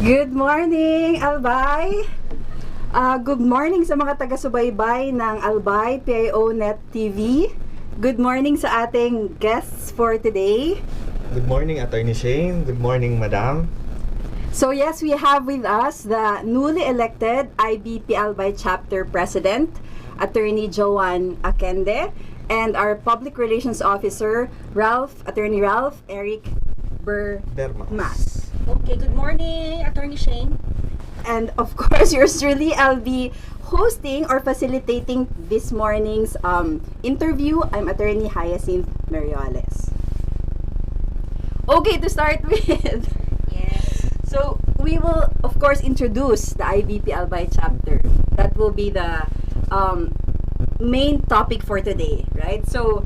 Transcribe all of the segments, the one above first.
Good morning, Albay! Good morning sa mga taga-subaybay ng Albay PIO Net TV. Good morning sa ating guests for today. Good morning, Attorney Shane. Good morning, Madam. So yes, we have with us the newly elected IBP Albay Chapter President, Attorney JOAN AQUENDE, and our Public Relations Officer, Attorney Ralph Eric BERMAS. Okay, good morning, Attorney Shane. And of course, yours truly, I'll be hosting or facilitating this morning's interview. I'm Attorney HYACINTH MERIOLES. Okay, to start with. Yes. So, we will, of course, introduce the IBP Albay chapter. That will be the main topic for today, right? So,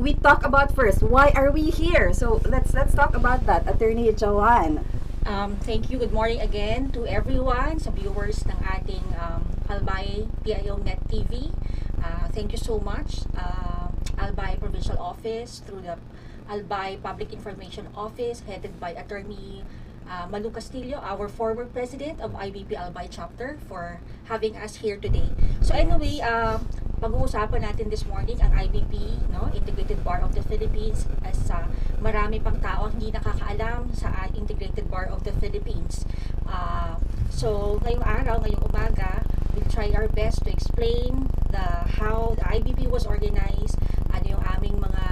we talk about first, why are we here? So, let's talk about that. Attorney JOAN. Thank you. Good morning again to everyone, sa viewers ng ating Albay PIO Net TV. Thank you so much, Albay Provincial Office, through the Albay Public Information Office, headed by Attorney Malu Castillo, our former president of IBP Albay Chapter, for having us here today. So anyway, pag-uusapan natin this morning ang IBP, no, Integrated Bar of the Philippines, as marami pang tao hindi nakakaalam sa Integrated Bar of the Philippines. So ngayong araw, ngayong umaga, we'll try our best to explain how the IBP was organized, ano yung aming mga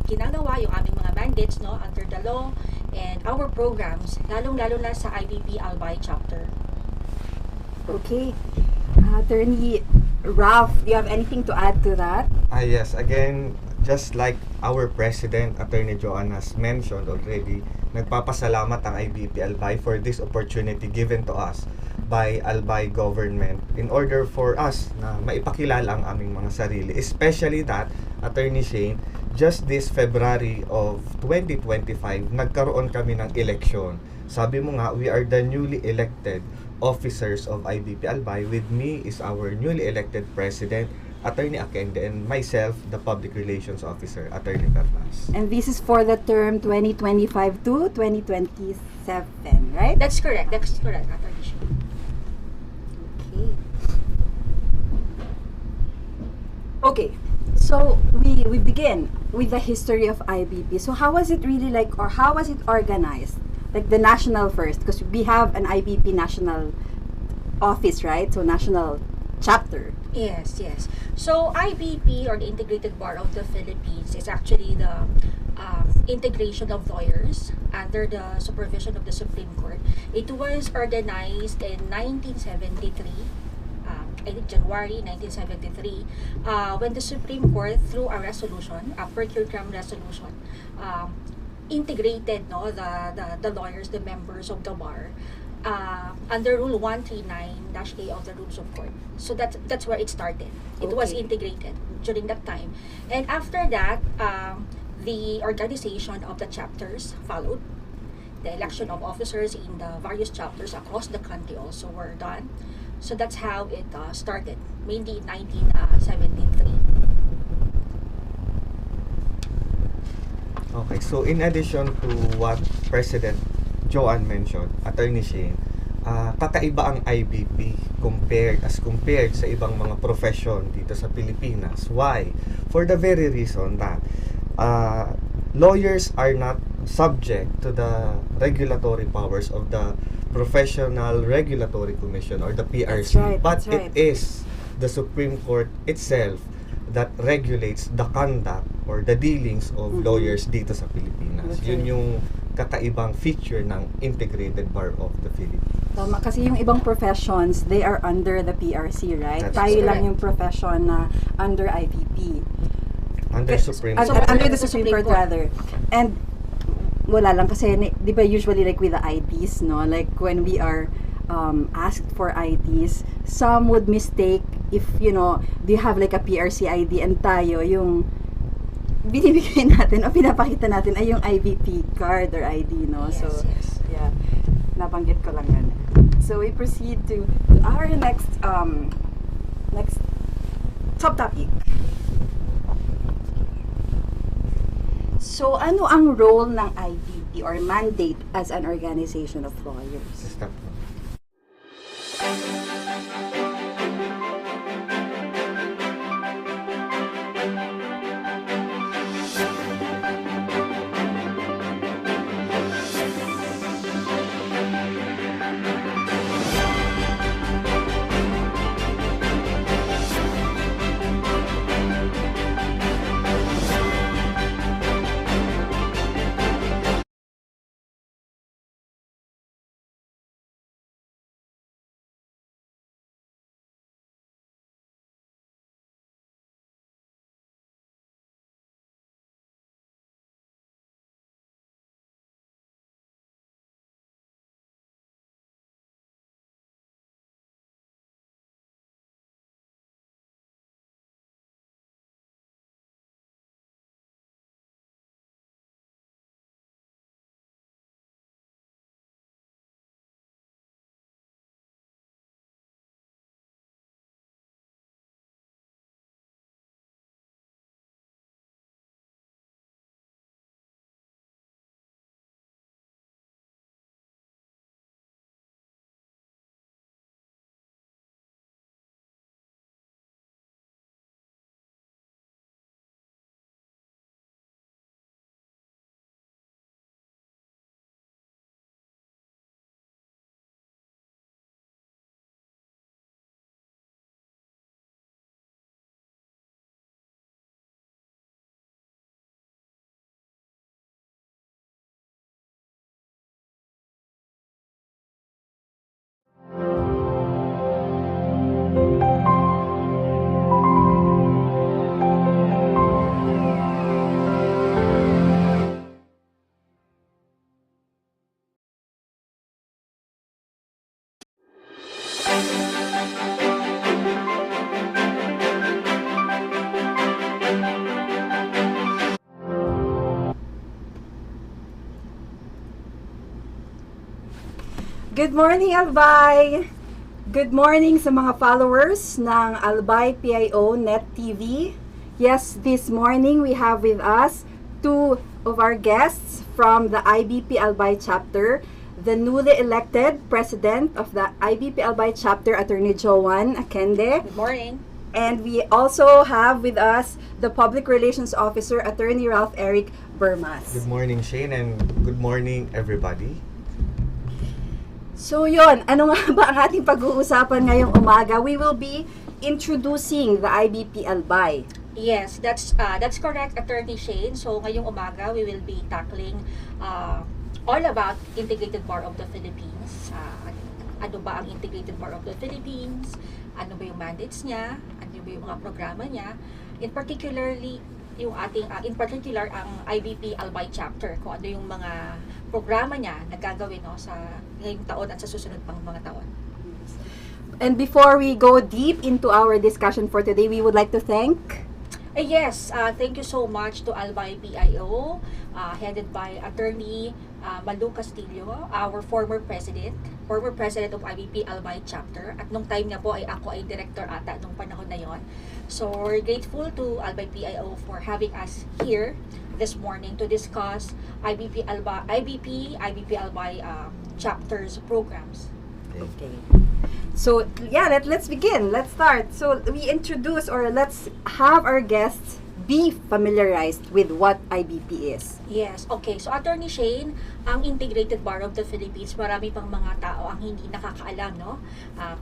ginagawa, yung aming mga mandates, no, under the law, and our programs, lalong-lalo na sa IBP Albay Chapter. Okay. Attorney Ralph, do you have anything to add to that? Yes, again, just like our President, Attorney Joan, has mentioned already, nagpapasalamat ang IBP Albay for this opportunity given to us by Albay government in order for us na maipakilala ang aming mga sarili. Especially that, Attorney Shane, just this February of 2025, nagkaroon kami ng election. Sabi mo nga, we are the newly elected officers of IBP Albay. With me is our newly elected President, Attorney AQUENDE, and myself, the Public Relations Officer, Attorney BERMAS. And this is for the term 2025 to 2027, right? That's correct, Attorney Shane. Okay. So we begin with the history of IBP. So how was it really like, or how was it organized? Like the national first, because we have an IBP national office, right? So national chapter. Yes. So IBP, or the Integrated Bar of the Philippines, is actually the integration of lawyers under the supervision of the Supreme Court. It was organized in 1973. January 1973, when the Supreme Court, through a resolution, a per curiam resolution, integrated the lawyers, the members of the bar, under Rule 139-A of the Rules of Court. So that's where it started. It was integrated during that time. And after that, the organization of the chapters followed. The election of officers in the various chapters across the country also were done. So that's how it started, mainly in 1973. Okay, so in addition to what President Joan mentioned, Attorney Shane, kakaiba ang IBP compared sa ibang mga profession dito sa Pilipinas. Why? For the very reason that lawyers are not subject to the regulatory powers of the Professional Regulatory Commission, or the PRC. But it is the Supreme Court itself that regulates the conduct or the dealings of lawyers dito sa Pilipinas. Yun yung kakaibang feature ng Integrated Bar of the Philippines. Tama, kasi yung ibang professions, they are under the PRC, right? That's Tayo correct. lang yung profession na under IBP. Under Supreme Court. Under the Supreme Court, rather. And wala lang kasi, di ba usually like with the IDs, no? Like when we are asked for IDs, some would mistake if, do you have like a PRC ID, and tayo yung binibigay natin o pinapakita natin ay yung IBP card or ID, no? Yes, So, yes. yeah, nabanggit ko lang yan. So we proceed to our next subtopic. So, ano ang role ng IBP or mandate as an organization of lawyers? Good morning, Albay! Good morning sa mga followers ng Albay PIO Net TV. Yes, this morning we have with us two of our guests from the IBP Albay chapter, the newly elected president of the IBP Albay chapter, Attorney JOAN Aquende. Good morning. And we also have with us the Public Relations Officer, Attorney Ralph Eric BERMAS. Good morning, Shane, and good morning, everybody. So yun, ano nga ba ang ating pag-uusapan ngayong umaga? We will be introducing the IBP Albay. Yes, that's correct, Attorney Shane. So ngayong umaga, we will be tackling all about Integrated Bar of the Philippines. Ano ba ang Integrated Bar of the Philippines? Ano ba yung mandates niya? Ano ba yung mga programa niya? In particular ang IBP Albay chapter, kung ano yung mga programa niya na gagawin sa ngayong taon at sa susunod pang mga taon. And before we go deep into our discussion for today, we would like to thank... Thank you so much to Albay PIO, headed by Attorney Malu Castillo, our former president of IBP Albay chapter. At nung time niya po ako ay director ata nung panahon na yon. So we're grateful to Albay PIO for having us here this morning to discuss IBP Albay chapters programs. Okay. So, yeah, let's begin. Let's start. So, we introduce or let's have our guests be familiarized with what IBP is. Yes, okay. So, Attorney Shane, ang Integrated Bar of the Philippines, marami pang mga tao ang hindi nakakaalam, no?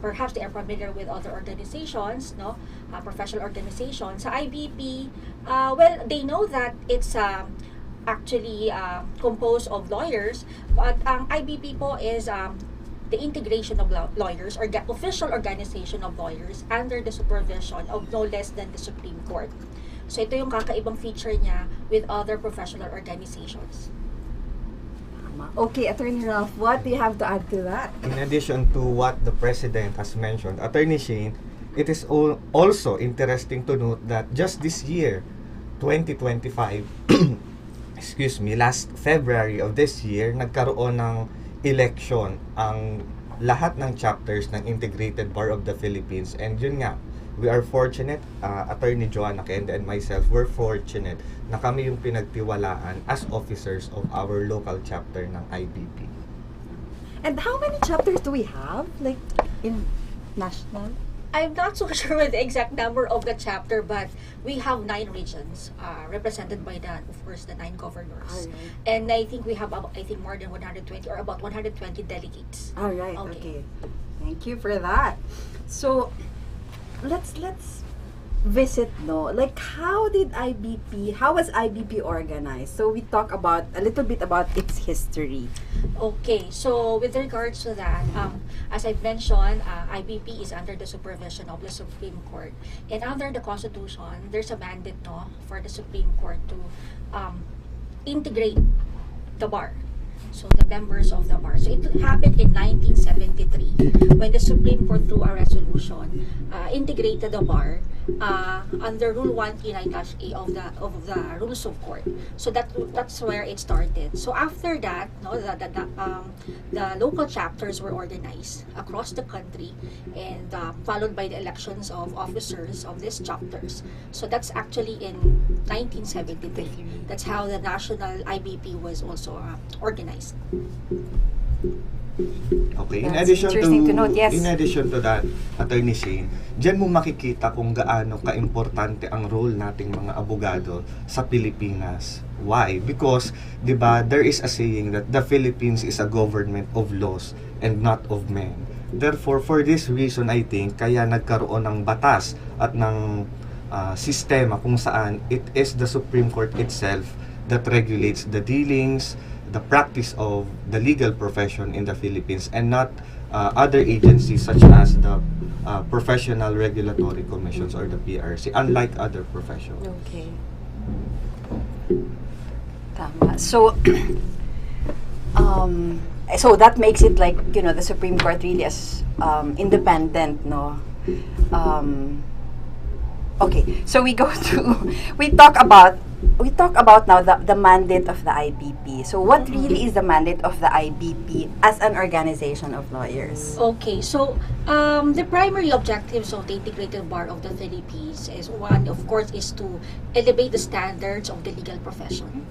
Perhaps they are familiar with other organizations, no? Professional organizations. Sa IBP, they know that it's actually composed of lawyers, but ang IBP po is the integration of lawyers or the official organization of lawyers under the supervision of no less than the Supreme Court. So ito yung kakaibang feature niya with other professional organizations. Okay, Attorney Ralph, what do you have to add to that? In addition to what the President has mentioned, Attorney Shane, it is also interesting to note that just this year, 2025, last February of this year, nagkaroon ng election ang lahat ng chapters ng Integrated Bar of the Philippines, and yun nga, we are fortunate, Attorney JOAN Aquende and myself, we're fortunate na kami yung pinagtiwalaan as officers of our local chapter ng IBP. And how many chapters do we have, like, in national? I'm not so sure with the exact number of the chapter, but we have 9 regions represented by of course, the 9 governors. Alright. And I think we have more than 120 or about 120 delegates. All right, okay. Thank you for that. So, let's visit, no? Like, how was IBP organized? So, we talk about a little bit about its history. Okay, so with regards to that, as I've mentioned, IBP is under the supervision of the Supreme Court. And under the Constitution, there's a mandate for the Supreme Court to integrate the bar. So the members of the bar. So it happened in 1973 when the Supreme Court, through a resolution, integrated the bar under Rule 139-A of the Rules of Court. So that's where it started. So after that, the local chapters were organized across the country and followed by the elections of officers of these chapters. So that's actually in 1973. That's how the national IBP was also organized. Okay, That's interesting to note, yes. In addition to that, Attorney Shane, diyan mo makikita kung gaano kaimportante ang role nating mga abogado sa Pilipinas. Why? Because, 'di ba, there is a saying that the Philippines is a government of laws and not of men. Therefore, for this reason, I think, kaya nagkaroon ng batas at ng sistema kung saan it is the Supreme Court itself that regulates the dealings, the practice of the legal profession in the Philippines, and not other agencies such as the Professional Regulatory Commissions or the PRC, unlike other professions. Okay. Tama. So, so that makes it like, the Supreme Court really as independent, no? Okay, so we go to we talk about now the mandate of the IBP. So what really is the mandate of the IBP as an organization of lawyers? Okay, so the primary objectives of the Integrated Bar of the Philippines is one, of course, is to elevate the standards of the legal profession.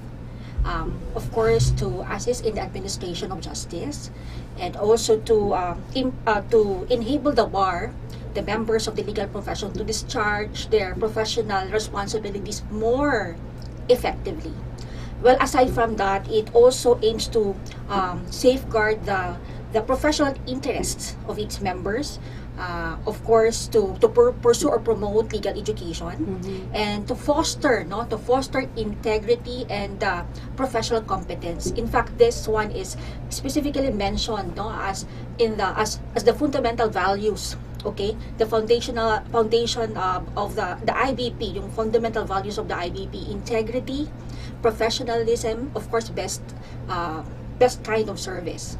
Of course, to assist in the administration of justice, and also to enable the bar, the members of the legal profession, to discharge their professional responsibilities more effectively. Well, aside from that, it also aims to safeguard the professional interests of its members, of course, to pursue or promote legal education, and to foster integrity and professional competence. In fact, this one is specifically mentioned as the fundamental values. Okay, the foundation of the IBP, yung fundamental values of the IBP: integrity, professionalism, of course, best kind of service.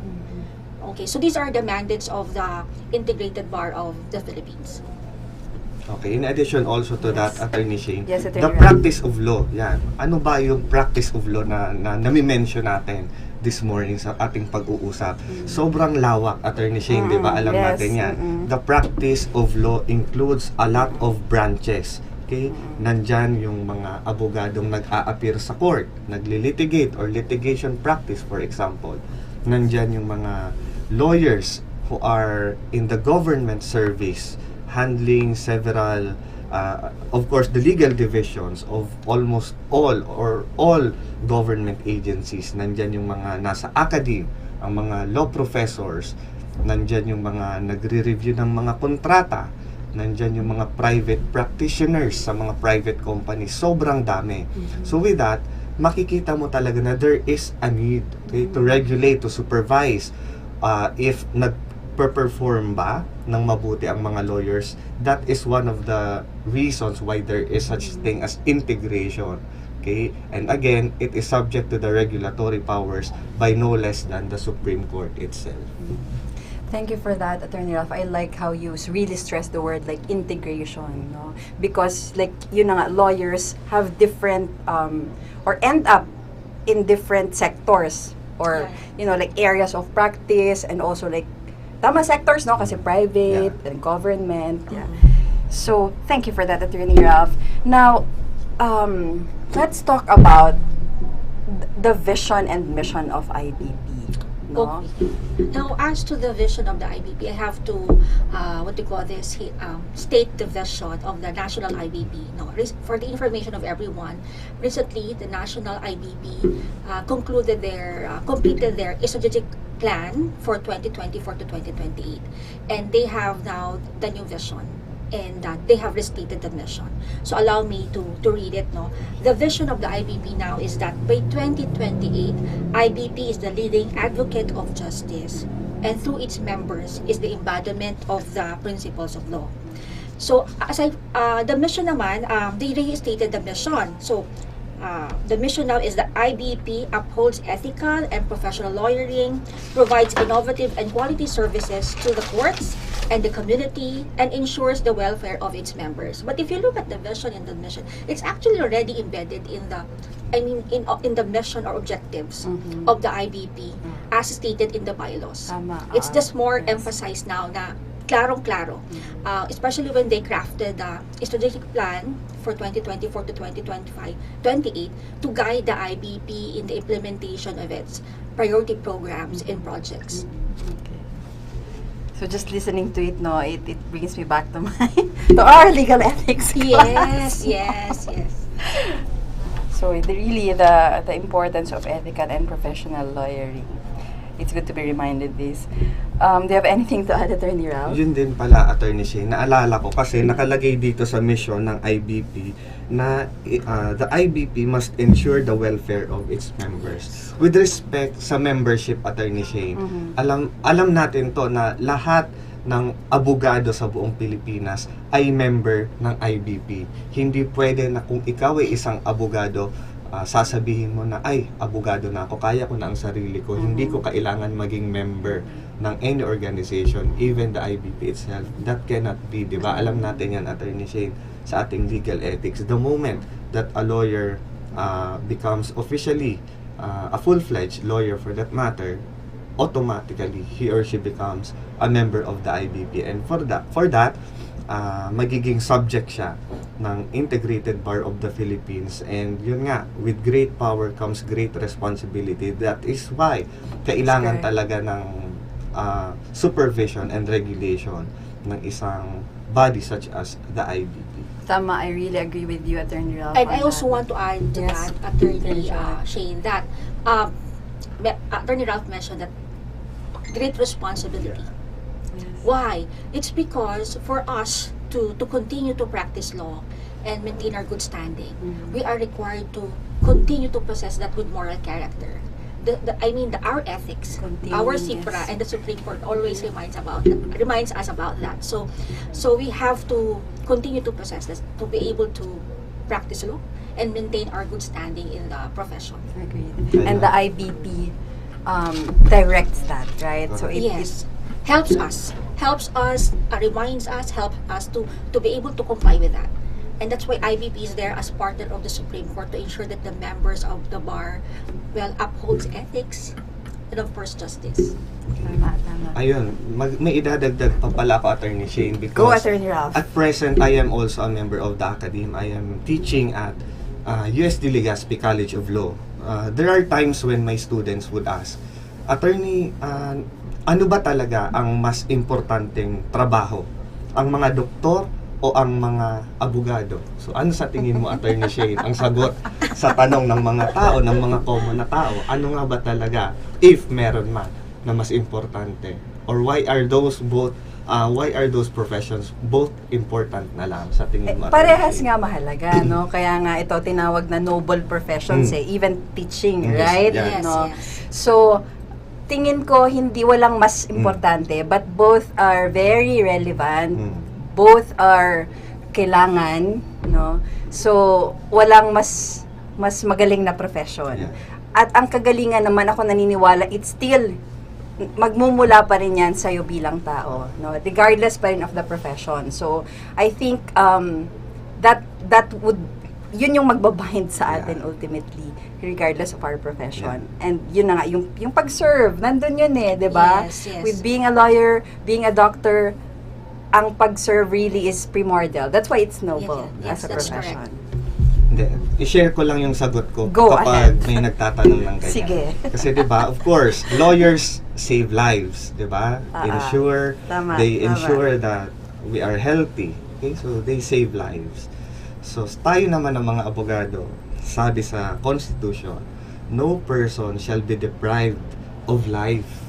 Okay, so these are the mandates of the Integrated Bar of the Philippines. Okay, in addition also to that, Attorney Shane, Yes, Attorney the Ram. practice of law, yan. Ano ba yung practice of law na nami-mention natin this morning sa ating pag-uusap? Sobrang lawak, Attorney Shane, di ba? Alam Yes, natin yan. The practice of law includes a lot of branches. Okay? Nandyan yung mga abogadong nag-a-appear sa court, nagli-litigate or litigation practice, for example. Nandyan yung mga lawyers who are in the government service, handling several, of course, the legal divisions of almost all government agencies. Nandyan yung mga nasa academe, ang mga law professors, nandyan yung mga nagre-review ng mga kontrata, nandyan yung mga private practitioners sa mga private companies. Sobrang dami. So with that, makikita mo talaga na there is a need, okay, to regulate, to supervise. If nag-perform ba ng mabuti ang mga lawyers, that is one of the reasons why there is such thing as integration. Okay? And again, it is subject to the regulatory powers by no less than the Supreme Court itself. Thank you for that, Attorney Ralph. I like how you really stress the word like integration, no? Because like yun na nga, lawyers have different or end up in different sectors or like areas of practice, and also like tama sectors, no? Kasi private and government. So thank you for that, Attorney Ralph. Now, let's talk about the vision and mission of IBP. No? Okay. Now, as to the vision of the IBP, I have to, state the vision of the national IBP. No, for the information of everyone, recently the national IBP completed their strategic plan for 2024 to 2028, and they have now the new vision, and they have restated the mission. So allow me to read it. No, the vision of the IBP now is that by 2028, IBP is the leading advocate of justice, and through its members is the embodiment of the principles of law. So the mission naman, they restated the mission. So the mission now is that IBP upholds ethical and professional lawyering, provides innovative and quality services to the courts and the community, and ensures the welfare of its members. But if you look at the vision and the mission, it's actually already embedded in the mission or objectives of the IBP as stated in the bylaws. It's just more emphasized now na klarong-klaro, especially when they crafted the strategic plan for 2024 to 2028 to guide the IBP in the implementation of its priority programs and projects. So just listening to it, no, it brings me back to to our legal ethics class. Yes. So the importance of ethical and professional lawyering. It's good to be reminded this. Do you have anything to add, Attorney Ralph? Yun din pala, Attorney Shane, naalala ko kasi nakalagay dito sa mission ng IBP na the IBP must ensure the welfare of its members. With respect sa membership, Attorney Shane, alam natin to na lahat ng abogado sa buong Pilipinas ay member ng IBP. Hindi pwede na kung ikaw ay isang abogado, sasabihin mo na, ay, abogado na ako, kaya ko na ang sarili ko, hindi ko kailangan maging member ng any organization, even the IBP itself. That cannot be, di ba? Alam natin yan, Attorney Shane. sa ating legal ethics. The moment that a lawyer becomes officially a full-fledged lawyer for that matter, automatically he or she becomes a member of the IBP, and for that magiging subject siya ng Integrated Bar of the Philippines. And yun nga, with great power comes great responsibility. That is why kailangan talaga ng supervision and regulation ng isang body such as the IBP. Tama, I really agree with you, Attorney Ralph. And I also want to add to Yes. that, Attorney Sure. Shane, that Attorney Ralph mentioned that great responsibility. Why? It's because for us to continue to practice law and maintain our good standing, we are required to continue to possess that good moral character. Our ethics, our CIPRA, and the Supreme Court always reminds us about that. So we have to continue to possess this to be able to practice law and maintain our good standing in the profession. Agreed. And the IBP directs that, right? So it Yes. Helps us, reminds us, helps us to be able to comply with that. And that's why IBP is there as partner of the Supreme Court to ensure that the members of the bar upholds ethics and of course justice. Tama. Ayun, may idadagdag pa pala ako, Attorney Shane, because Go, Attorney Ralph. at present, I am also a member of the academy. I am teaching at USD Legazpi College of Law. There are times when my students would ask, Attorney, ano ba talaga ang mas importanteng trabaho? Ang mga doktor o ang mga abogado? So ano sa tingin mo, Attorney Shane, ang sagot sa tanong ng mga tao, ng mga common na tao? Ano nga ba talaga, if meron man, na mas importante? Or why are those professions both important na lang sa tingin mo, Attorney Parehas Shane? nga mahalaga, no? Kaya nga ito tinawag na noble professions even teaching, Yes, right? yes. No? Yes. So, tingin ko hindi walang mas importante, but both are very relevant. Both are kailangan, no? So, walang mas magaling na profession. Yeah. At ang kagalingan naman, ako naniniwala, it's still magmumula pa rin yan sa'yo bilang tao, no? Regardless pa rin of the profession. So, I think that would, yun yung magbabind sa atin ultimately, regardless of our profession. And yun na nga, yung pag-serve, nandun yun eh, di ba? Yes, yes. With being a lawyer, being a doctor, ang pag-serve really is primordial. That's why it's noble Yes, as a that's profession. Hindi. I-share ko lang yung sagot ko Go kapag ahead. may nagtatanong ng ganyan. Sige. Kasi 'di ba, of course, lawyers save lives, 'di ba? They ensure that we are healthy. Okay? So they save lives. So tayo naman ng mga abogado, sabi sa Constitution, no person shall be deprived of life,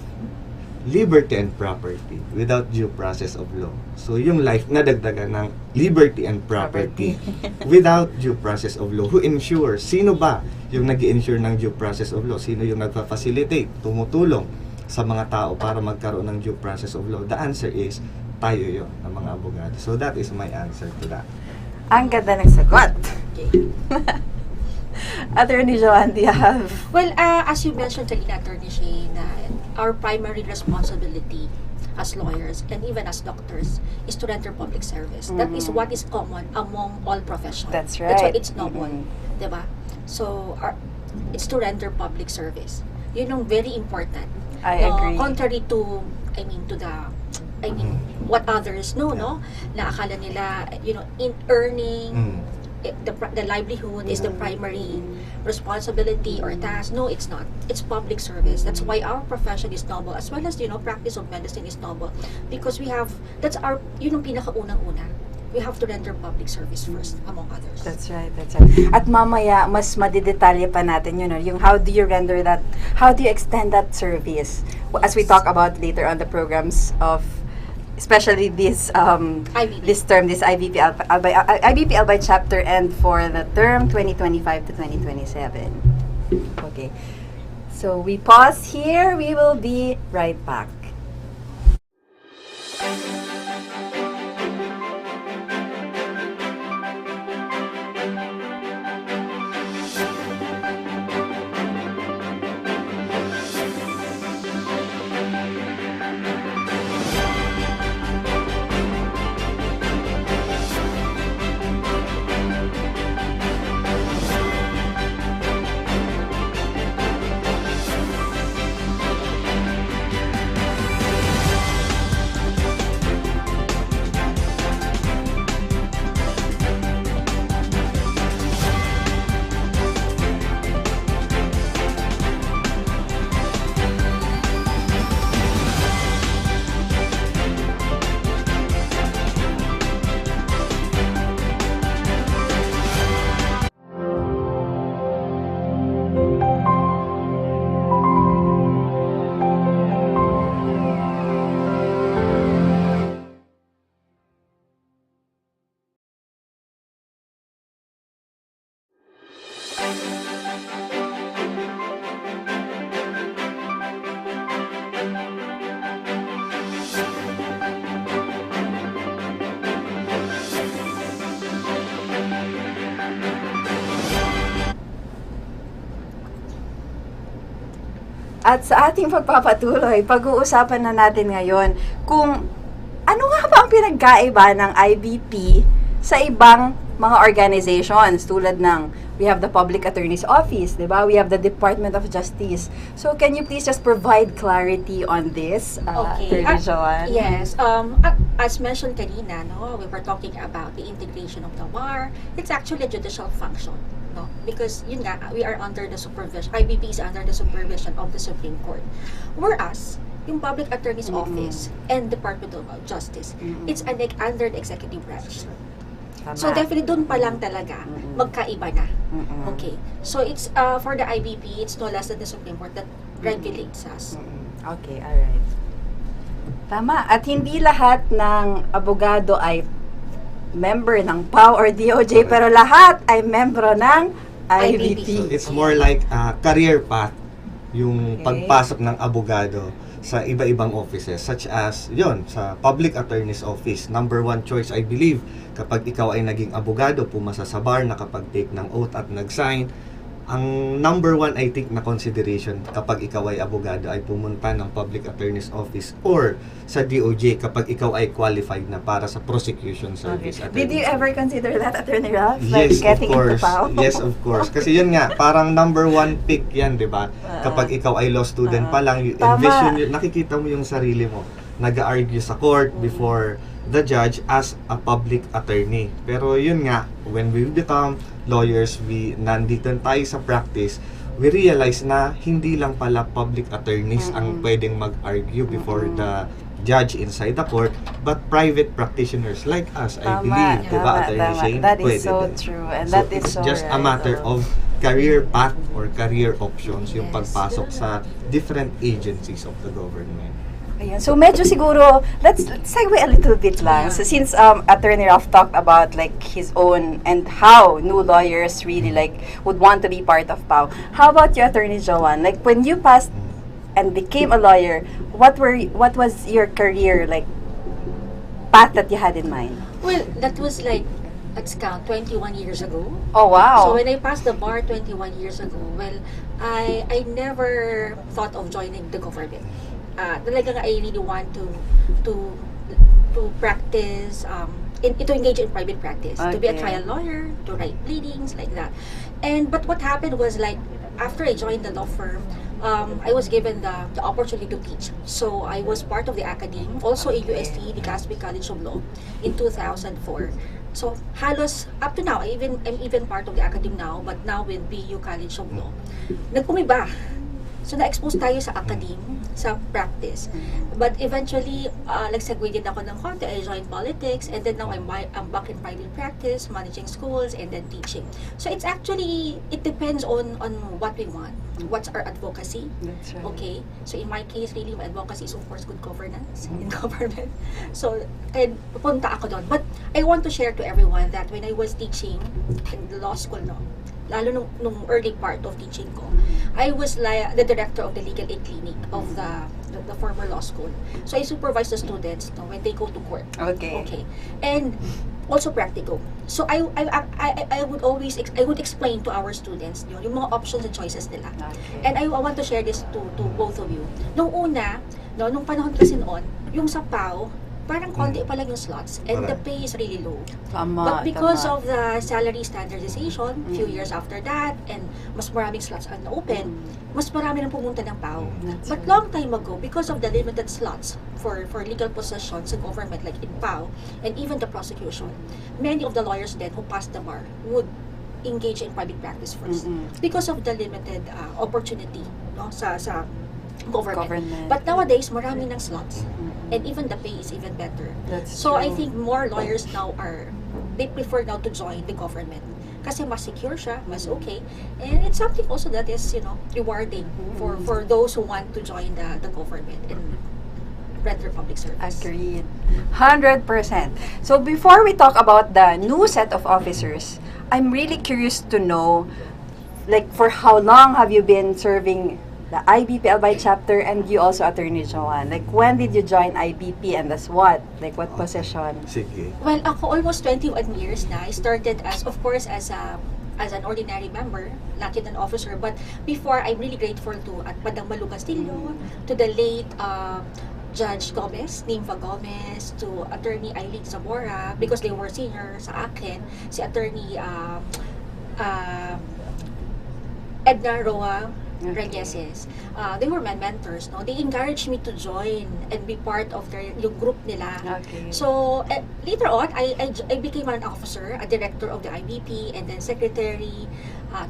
liberty and property without due process of law. So yung life nadagdagan ng liberty and property without due process of law. Who ensures? Sino ba yung nag-i-ensure ng due process of law? Sino yung nagfa-facilitate, tumutulong sa mga tao para magkaroon ng due process of law? The answer is tayo yon, ng mga abogado. So that is my answer to that. Ang ganda ng sagot. Okay. Attorney Joan, do you have? Well, as you mentioned kanina, Attorney Shane, our primary responsibility as lawyers and even as doctors is to render public service. That is what is common among all professions. That's That's why right. it's noble, diba? So, it's to render public service. Yun yung very important. I agree. Contrary to, what others know, no? Na akala nila, in earning, the livelihood is the primary responsibility or task. No, it's not. It's public service. That's why our profession is noble, as well as practice of medicine is noble, because that's our yung pinakaunang-una. We have to render public service first, among others. That's right. At mamaya, mas madidetalye pa natin yun, yung how do you render that, how do you extend that service, as we talk about later on the programs of, especially this IBP. this term, this IBP Albay chapter, and for the term 2025 to 2027. Okay. So we pause here. We will be right back. At sa ating pagpapatuloy, pag-uusapan na natin ngayon kung ano nga ba ang pinagkaiba ng IBP sa ibang mga organizations tulad ng we have the Public Attorney's Office, di ba? We have the Department of Justice. So can you please just provide clarity on this, Attorney Joan? Yes. As mentioned kanina, no, we were talking about the integration of the bar. It's actually a judicial function. No? Because yun nga, we are under the supervision, IBP is under the supervision of the Supreme Court. Whereas, yung Public Attorney's Office and Department of Justice, it's under the executive branch. Tama. So definitely doon pa lang talaga magkaiba na. Okay. So it's for the IBP, it's no less than the Supreme Court that regulates us. Okay, alright. Tama. At hindi lahat ng abogado ay member ng PAO or DOJ, pero lahat ay membro ng IBP. It's more like career path yung Okay. pagpasok ng abogado sa iba-ibang offices such as yon sa Public Attorney's Office. Number one choice, I believe, kapag ikaw ay naging abogado, pumasa sa bar, nakapag-take ng oath at nag-sign, ang number one, I think, na consideration kapag ikaw ay abogado ay pumunta ng Public Attorney's Office or sa DOJ kapag ikaw ay qualified na para sa prosecution service. Did you ever consider that, Attorney Ralph? Yes, of getting into course. PAO? Yes, of course. Kasi yun nga, parang number one pick yan, di ba? Kapag ikaw ay law student pa lang, you Tama. envision, nakikita mo yung sarili mo. Nag-argue sa court before the judge as a public attorney. Pero yun nga, when we become lawyers, nandito tayo sa practice, we realize na hindi lang pala public attorneys ang pwedeng mag-argue before the judge inside the court, but private practitioners like us, I believe, di ba, Attorney Shane? That is Pwede so din. true, and So that is it's so just a right. matter of career path or career options yung Yes. pagpasok sa different agencies of the government. Ayan. So medyo siguro, let's segue a little bit lang. Yeah. So since Attorney Ralph talked about like his own and how new lawyers really like would want to be part of PAO. How about you, Attorney Joan? Like when you passed and became a lawyer, what was your career like path that you had in mind? Well, that was like, let's count, 21 years ago. Oh wow. So when I passed the bar 21 years ago, well, I never thought of joining the government. Talagang I really want to practice, to engage in private practice, to be a Okay. trial lawyer, to write pleadings, like that. But what happened was like, after I joined the law firm, I was given the opportunity to teach. So I was part of the academy, also a UST, the Caspi College of Law, in 2004. So halos up to now, I'm even part of the academy now, but now with BU College of Law. Nag-umiba. So na-expose tayo sa academe, sa practice. But eventually, nag-segue din ako ng konti. I joined politics, and then now I'm back in private practice, managing schools, and then teaching. So it's actually, it depends on what we want. What's our advocacy? That's right. Okay. So in my case, really, my advocacy is of course good governance in government. So, and punta ako doon. But I want to share to everyone that when I was teaching in the law school, no, lalo nung early part of teaching ko, I was like the director of the legal aid clinic of the former law school. So I supervise the students, no, when they go to court. Okay. Okay. And also practical. So I would explain to our students yung mga options and choices nila. Okay. And I want to share this to both of you. Nung una, no, nung panahon kasi noon, yung sa PAO, parang konti pa lang yung slots and the pay is really low. Tama, But because tama. of the salary standardization, few years after that, and mas maraming slots ang na-open, mas marami nang pumunta ng PAO. That's But right. long time ago, because of the limited slots for legal positions in government like in PAO, and even the prosecution, many of the lawyers then who passed the bar would engage in private practice first because of the limited opportunity, no, sa government. But nowadays, marami ng slots. And even the pay is even better. That's So I true. think more lawyers now they prefer now to join the government. Kasi mas secure siya, mas okay. And it's something also that is, rewarding for those who want to join the government and render public service. Agreed. 100%. So before we talk about the new set of officers, I'm really curious to know, like, for how long have you been serving the IBP Albay chapter, and you also, Attorney Joan? Like, when did you join IBP and as what? Like, what position? Sige. Well, ako almost 21 years na. I started as, of course, as a as an ordinary member, not yet an officer. But before, I'm really grateful to at Madam Malu Castillo, to the late Judge Gomez, Nympha Gomez, to Attorney Eileen Zamora, because they were senior sa akin, si Attorney Edna Roa Reyeses. They were my mentors, no? They encouraged me to join and be part of yung group nila. Okay. So, later on, I became an officer, a director of the IBP, and then secretary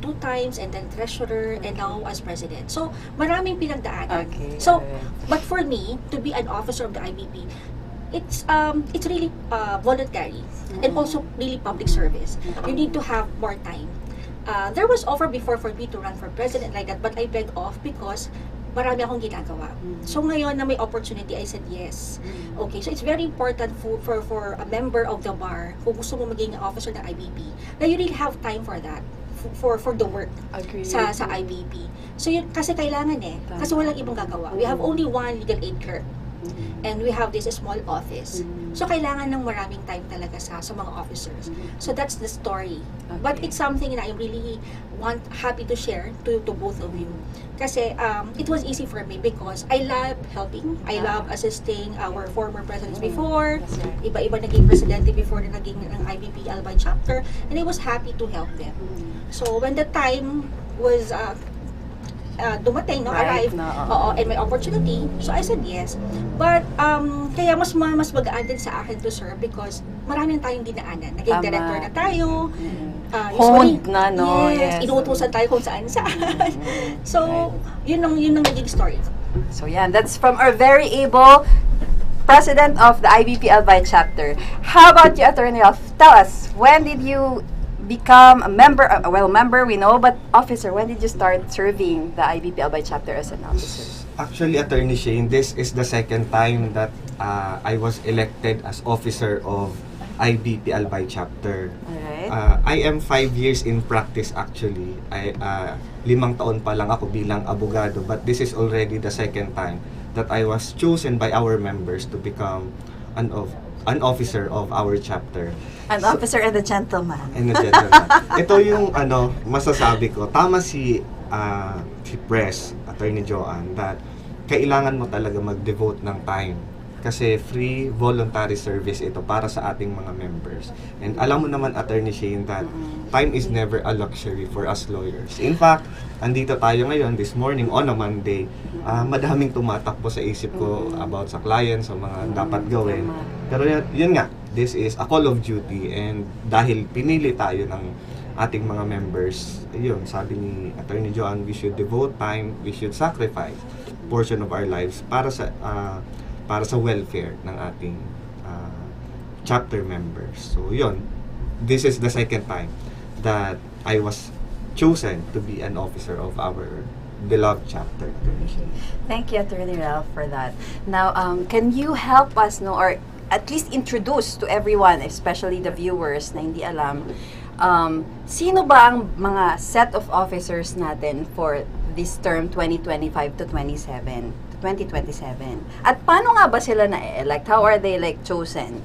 2 times, and then treasurer, and now as president. So, maraming pinagdaanan. Okay. So, but for me, to be an officer of the IBP, it's really voluntary and also really public service. You need to have more time. There was offer before for me to run for president like that, but I begged off because marami akong ginagawa. So ngayon na may opportunity, I said yes. Okay, so it's very important for a member of the bar, kung gusto mo maging officer ng IBP, na you really have time for that, for the work. Agree. sa IBP. So yun, kasi kailangan kasi walang ibang gagawa. We have only one legal aid clerk. And we have this small office. So, kailangan ng maraming time talaga sa mga officers. So, that's the story. Okay. But it's something that I really happy to share to both of you. Kasi, it was easy for me because I love helping. I love assisting our former presidents before. That's right. Iba-iba naging presidente before na naging ng IBP Albay chapter. And I was happy to help them. So, when the time was dumating, no, Right, arrived, no, and my opportunity, so I said yes. But kaya mas magaan din sa akin to serve because marami na tayong dinaanan. Naging Tama. director na tayo. Honed na, no? Yes, Yes. inuutusan tayo kung saan. So, yun ang naging story. So yeah, that's from our very able president of the IBP Albay chapter. How about you, Attorney Ralph? Tell us, when did you become a member? Member we know, but officer, when did you start serving the IBP Albay chapter as an officer? Actually, Attorney Shane, this is the second time that I was elected as officer of IBP Albay chapter. Alright. I am 5 years in practice actually. 5 taon pa lang ako bilang abogado, but this is already the second time that I was chosen by our members to become an officer of our chapter. An officer and a gentleman. And a gentleman. Ito yung masasabi ko. Tama si Pres, Attorney Joan, that kailangan mo talaga mag-devote ng time. Kasi free voluntary service ito para sa ating mga members. And alam mo naman, Attorney Shane, that time is never a luxury for us lawyers. In fact, andito tayo ngayon, this morning, on a Monday, madaming tumatakbo sa isip ko about sa clients, sa mga dapat gawin. Pero yun nga, this is a call of duty, and dahil pinili tayo ng ating mga members, yun, sabi ni Attorney Joan, we should devote time, we should sacrifice portion of our lives para sa welfare ng ating chapter members. So yun, this is the second time that I was chosen to be an officer of our beloved chapter. Thank you, Attorney Ralph, for that. Now, can you help us know, or at least introduce to everyone, especially the viewers na hindi alam, sino ba ang mga set of officers natin for this term 2025 to 2027? At paano nga ba sila na-elect? How are they chosen?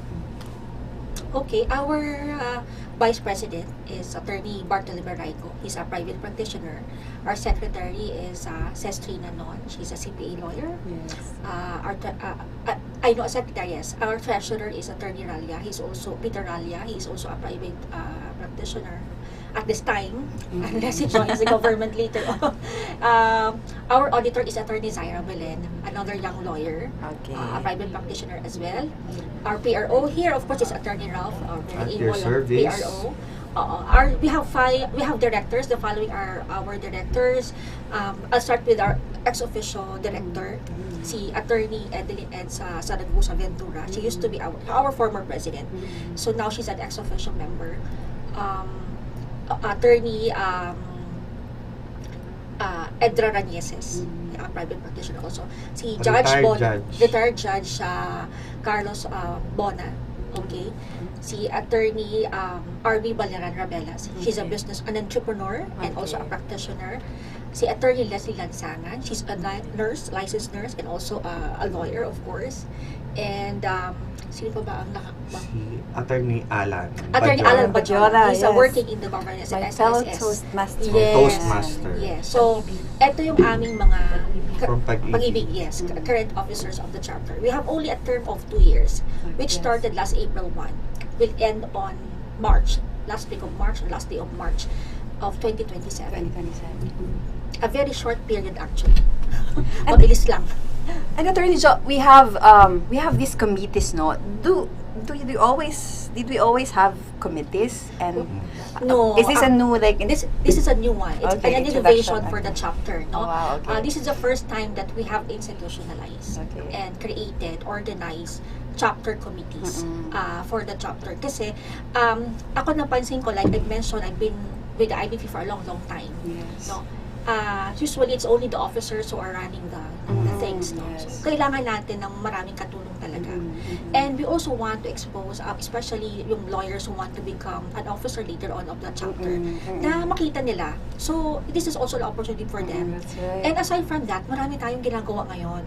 Okay, our Vice President is Attorney Bartolome Raico. He's a private practitioner. Our Secretary is Sestrina Non. She's a CPA lawyer. Yes. I know a Secretary, yes. Our Treasurer is Attorney Ralia. Peter Ralia. He's also a private practitioner at this time, unless he joins the government later on. Our auditor is Attorney Zaira Belen, another young lawyer, Okay. a private practitioner as well. Our PRO here, of course, is Attorney Ralph, our At very your able service. PRO. We have directors. The following are our directors. I'll start with our ex-officio director, si Attorney Edeline Edsa Saragusa Ventura. She used to be our former president. So now she's an ex-officio member. Attorney Edra Ranieses, a private practitioner also. Si Judge Retired Bona, judge. retired judge Carlos Bona. Okay. si Attorney R.B. Balaran Rabelas. She's a Okay. an entrepreneur, and also a Okay. practitioner. Si Attorney Leslie Lansangan, she's a nurse, licensed nurse, and also a lawyer, of course. And sino pa ba ang Si Attorney Alan. Attorney Bajora. Alan Bajora. He's yes. working in the governance My at fellow SSS. Toastmaster. Yes. Toastmaster. Yes. So, ito yung aming mga From Pag-ibig. pag-ibig, yes, current officers of the chapter. We have only a term of 2 years, which Yes. started last April 1, will end on March, last week of March, or last day of March of 2027. 2027. A very short period actually. And- Mabilis lang. And Attorney Jo, we have these committees, no? Did we always have committees? And No. is this a new like This is a new one. It's Okay, an introduction. innovation for the chapter, no? Oh, wow, okay. This is the first time that we have institutionalized Okay. and created, organized chapter committees Mm-mm. for the chapter. Kasi ako napansin ko, like I mentioned, I've been with the IBP for a long time. Yes. No? Usually it's only the officers who are running the things, no? yes. So, kailangan natin ng maraming katulong talaga. Mm-mm. And we also want to expose, especially yung lawyers who want to become an officer later on of the chapter, Mm-mm. na makita nila. So, this is also an opportunity for them. That's right. And aside from that, marami tayong ginagawa ngayon.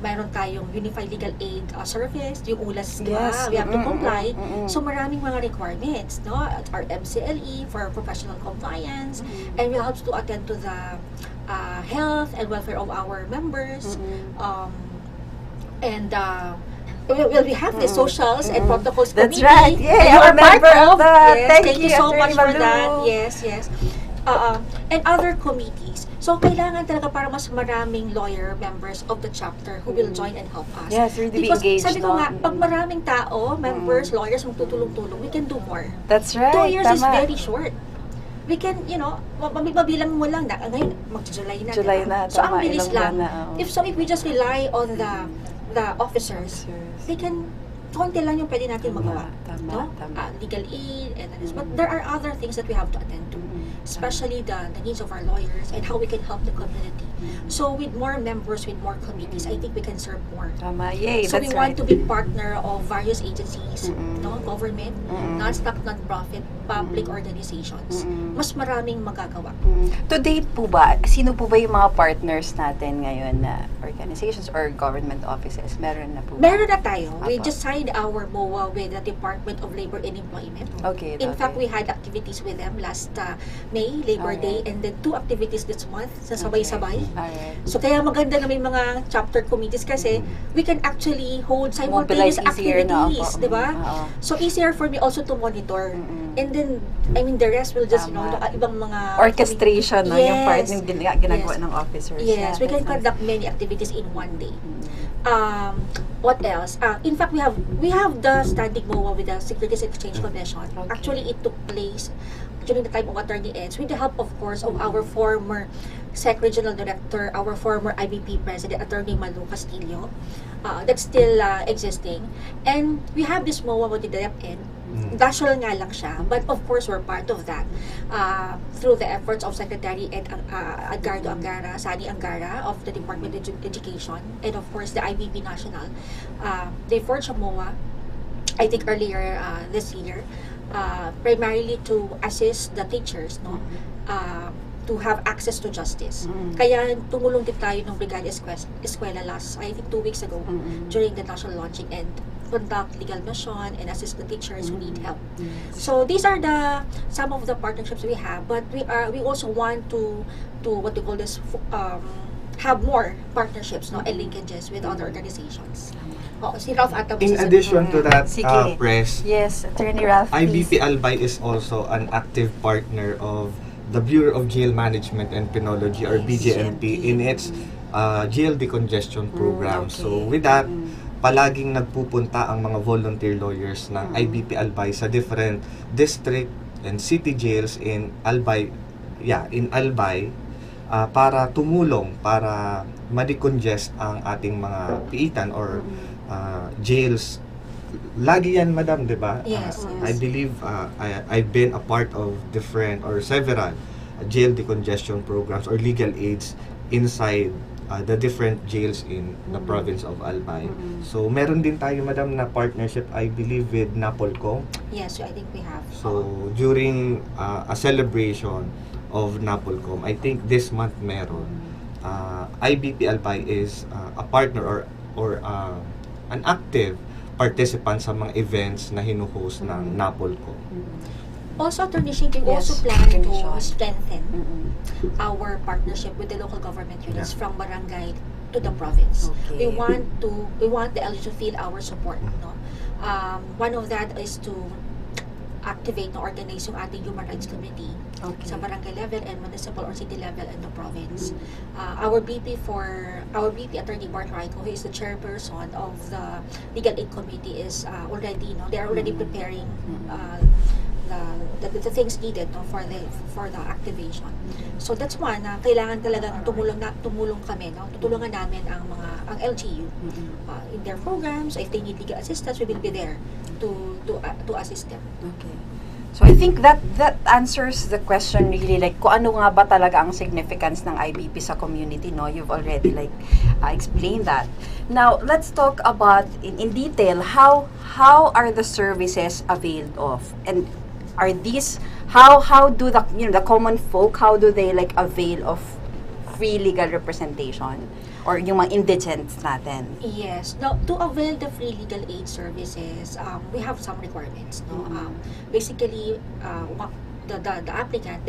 Mayroon tayong Unified Legal Aid Service, yung ULAS, di ba? Yes. We have to Mm-mm, comply. mm-mm. So, maraming mga requirements, no? Our MCLE for professional compliance, and we have to attend to the health and welfare of our members. Mm-mm. And we have the socials and protocols That's committee. right. Yeah, and you I'm are a part member of of. that. Yes, Thank thank you you, so much Attorney for that. Malu. Yes. And other committees. So, kailangan talaga para mas maraming lawyer members of the chapter who will join and help us. Yes, really be Because engaged, sabi ko no? nga, pag maraming tao, members, lawyers, ang tutulong-tulong, we can do more. That's right. 2 years is tama. very short. We can, mabilang mo lang na, ngayon, mag-July na. July diba? na, So, ang tama, bilis ilang lang. buwan na, oo. If we just rely on the officers, they can, konti lang yung pwede natin magawa. Tama, tama. Legal aid, and but there are other things that we have to attend to. Especially the needs of our lawyers and how we can help the community. So with more members, with more committees, I think we can serve more. Tama. Yay, So that's we right. want to be partner of various agencies, no, government, Mm-mm. non-stock, non-profit, public organizations. Mm-mm. Mas maraming magagawa. To date po ba, sino po ba yung mga partners natin ngayon na organizations or government offices? Meron na po ba? Meron na tayo. We Apo. just signed our MOA with the Department of Labor and Employment. Okay. In fact, we okay. had activities with them last May, Labor Day, Alright. and then 2 activities this month sa sabay-sabay. Alright. So kaya maganda na may mga chapter committees kasi we can actually hold simultaneous Mobilize easier na, activities, opo. di ba? Oo. So easier for me also to monitor. Mm-mm. And then, I mean, the rest will just, Tama. ibang mga... Orchestration, no? Yung part Yes. ng ginagawa Yes. ng officers. Yes, Yeah, we can that's conduct many activities in one day. nice. What else? In fact, we have the standing MOA with the Securities and Exchange Commission. Okay. Actually, it took place during the time of Attorney Eds with the help, of course, of our former SEC Regional Director, our former IBP President, Attorney Malu Castillo. That's still existing. And we have this MOA with the DepEd. National nga lang siya, but of course we're part of that through the efforts of Secretary Edgardo Angara, Sani Angara of the Department of Education, and of course the IBP National. They forged a MOA, I think earlier this year, primarily to assist the teachers, no, to have access to justice. Kaya tumulong din tayo ng Brigada Eskwela last, I think 2 weeks ago, during the national launching, and conduct legal mission and assist the teachers who need help. So these are some of the partnerships we have, but we also want to what we call this, have more partnerships, no, and linkages with other organizations. Si Ralph ata In addition to that, Sige. Press, Yes, Attorney Ralph, IBP please. Albay is also an active partner of the Bureau of Jail Management and Penology, or BJMP, in its jail decongestion program. okay. So with that, palaging nagpupunta ang mga volunteer lawyers ng IBP Albay sa different district and city jails in Albay, para tumulong, para ma-decongest ang ating mga piitan or jails. Lagi yan, madam, di ba? Yes, I believe I've been a part of different or several jail decongestion programs or legal aids inside the different jails in the province of Albay. So meron din tayo, madam, na partnership, I believe, with Napolcom. Yes, so I think we have. So during a celebration of Napolcom, I think this month meron, IBP Albay is a partner or an active participant sa mga events na hinuhost ng Napolcom. Also, Attorney Shing, we also Yes, plan Attorney to Sean. strengthen our partnership with the local government units from barangay to the province. Okay. We want the LGU to feel our support. No? One of that is to activate na organize yung ating Human Rights Committee Okay. sa barangay level and municipal or city level in the province. Our BP Attorney Bart Raico, who is the chairperson of the Legal Aid Committee, is already, they are already preparing the things needed, no, for the activation. So that's one na kailangan talagang tumulong kami, no, tutulungan namin ang LGU in their programs. If they need legal assistance, we will be there to assist them. Okay. So I think that answers the question really, like kung ano nga ba talaga ang significance ng IBP sa community, no? You've already explained that. Now, let's talk about in detail how are the services availed of, and are these how do the the common folk, how do they avail of free legal representation or yung mga indigents natin? Yes. Now, to avail the free legal aid services, we have some requirements. No? Basically, the applicant,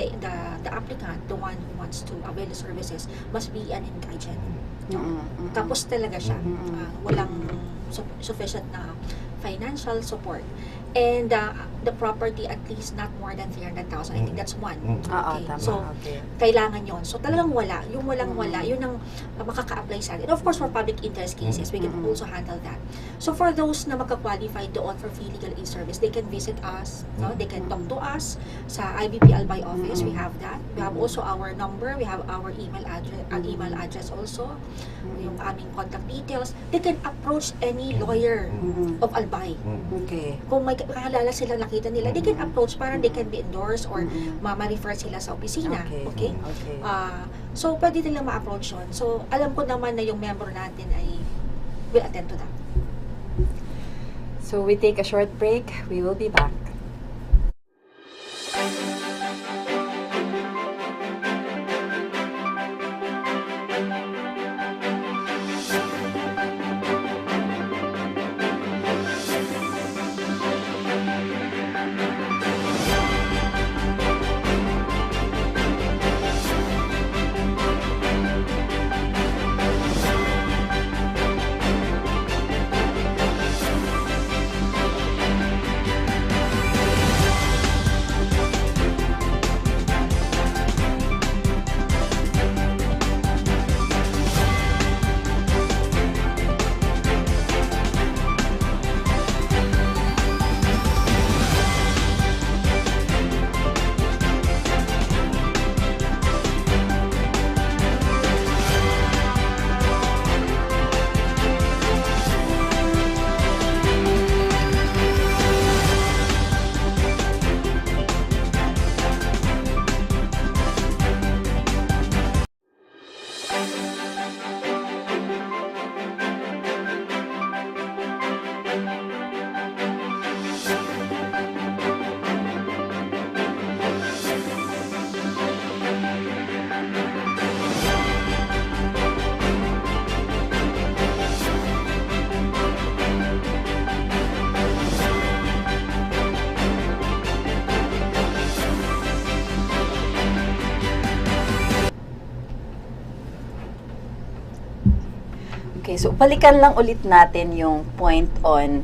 the one who wants to avail the services, must be an indigent. No? Tapos talaga siya. Walang sufficient na financial support. And the property at least not more than 300,000. I think that's one. Okay. Tama. So, kailangan yon. So, talagang wala. Yung walang-wala, yun ang makaka-apply sa atin. Of course, for public interest cases, we can also handle that. So, for those na magka-qualify doon for free legal aid service, they can visit us. No? They can talk to us sa IBP Albay office. We have that. We have also our number. We have our email address also. Yung aming contact details. They can approach any lawyer of Albay. Okay. Kung may kahalala sila, nakita nila, they can approach, parang they can be endorsed or ma-refer sila sa opisina. Okay? So, pwede nila ma-approach yun. So, alam ko naman na yung member natin ay will attend to that. So we take a short break. We will be back. Okay, so balikan lang ulit natin yung point on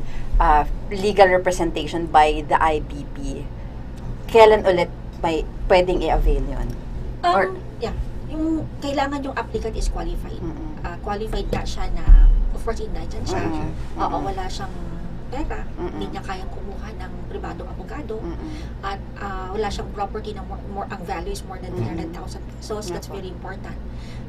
legal representation by the IBP. Kailan ulit may pwedeng i-avail yun? Yeah. Yung kailangan yung applicant is qualified. Qualified ka siya na, of course, indigent siya. Wala siyang pera. Hindi niya kayang kumuha ng pribadong abogado, at wala siyang property na ang value is more than 300,000 pesos. That's very important.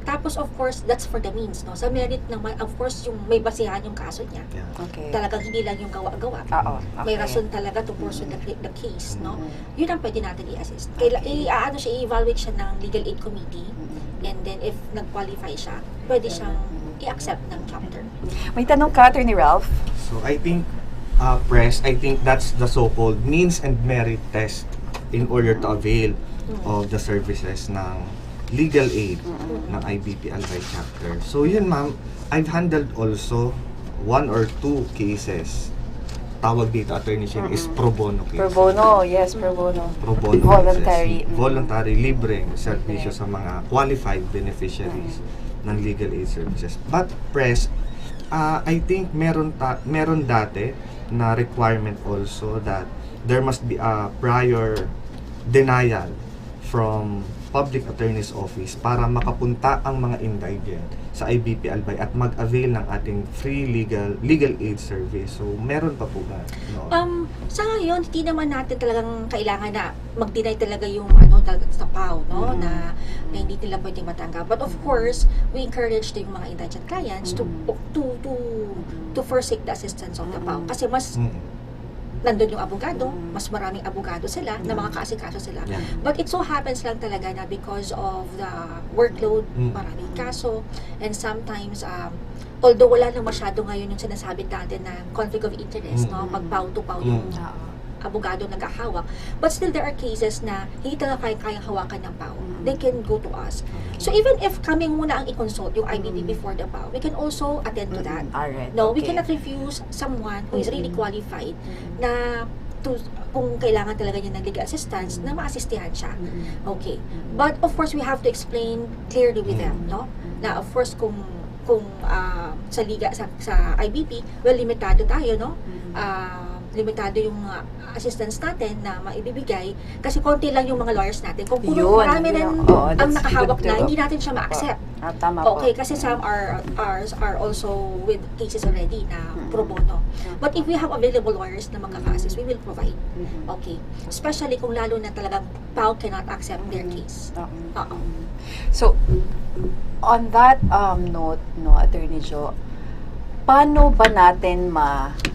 Tapos, of course, that's for the means, no? Sa merit naman, of course, yung may basihan yung kaso niya. Okay. Talagang hindi lang yung gawa-gawa. Okay. May rason talaga to pursue the case, no? Yun ang pwede natin i-assist. I-evaluate siya ng legal aid committee, and then if nag-qualify siya, pwede siyang i-accept ng chapter. May tanong ka, Attorney Ralph? So I think, I think that's the so-called means and merit test in order to avail of the services ng legal aid ng IBP Albay chapter. So yun ma'am, I've handled also 1 or 2 cases. Tawag dito, Attorney Shin, is pro bono cases. Pro bono, yes, pro bono. Pro bono Voluntary. cases. Voluntary, libreng servisyo sa mga qualified beneficiaries ng legal aid services. But Pres, I think meron dati na requirement also that there must be a prior denial from public attorney's office para makapunta ang mga indigent sa IBP Albay at mag-avail ng ating free legal aid service. So, meron pa po ba? No? Sa ngayon, hindi naman natin talagang kailangan na mag-deny talaga yung talaga sa PAW, no? Na hindi nila pwedeng matanggap. But of course, we encourage yung mga indigent clients to forsake the assistance of the PAW. Kasi mas nandun yung abogado, mas maraming abogado sila, na mga kaasikaso sila. But it so happens lang talaga na because of the workload, maraming kaso, and sometimes, although wala na masyado ngayon yung sinasabi natin na conflict of interest, no? Pag PAW to PAW yung abogado nagkahawak, but still there are cases na hindi talaga kayang hawakan ng PAW. They can go to us. So even if kami muna ang i-consult yung IBP before the PAW, we can also attend to that. Alright, No, we okay. cannot refuse someone who is really qualified na kung kailangan talaga niya ng legal assistance, na ma-assistihan siya. Okay. But of course, we have to explain clearly with them, no? Na of course, kung sa IBP, well, limitado tayo, no? Limitado yung assistance natin na maibibigay kasi konti lang yung mga lawyers natin. Kung puro marami rin ang nakahawak na, hindi natin siya ma-accept. Tama Okay, kasi some are also with cases already na pro bono. But if we have available lawyers na magkaka-assist, we will provide. Okay. Especially kung lalo na talagang PAW cannot accept their case. So, on that note, no, Attorney Jo, paano ba natin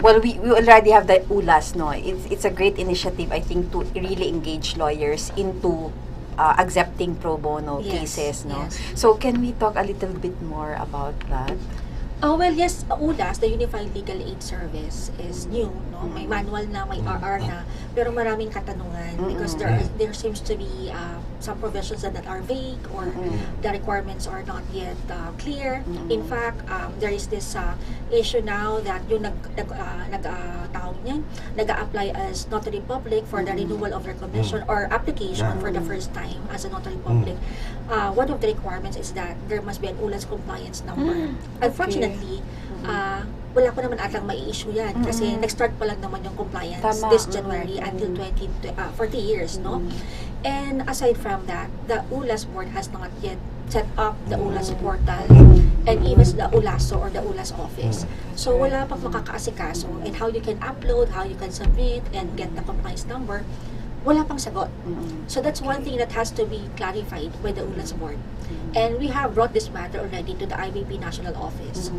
well, we already have the ULAS, no? It's a great initiative, I think, to really engage lawyers into accepting pro bono cases, no? Yes. So, can we talk a little bit more about that? Well, yes, ULAS, the Unified Legal Aid Service, is new, no? May manual na, may RR na, pero maraming katanungan because there seems to be some provisions that are vague or the requirements are not yet clear. In fact, there is this issue now that yung nag-a-apply as notary public for the renewal of their commission or application for the first time as a notary public. One of the requirements is that there must be an ULAS compliance number. Unfortunately, wala ko naman atang mai-issue yan kasi nag-start pa lang naman yung compliance this January until 40 years, no? And aside from that, the ULAS board has not yet set up the ULAS portal and even the ULASO or the ULAS office. So wala pang makakaasikaso and how you can upload, how you can submit and get the compliance number, wala pang sagot. So that's one thing that has to be clarified by the ULAS board. And we have brought this matter already to the IBP National Office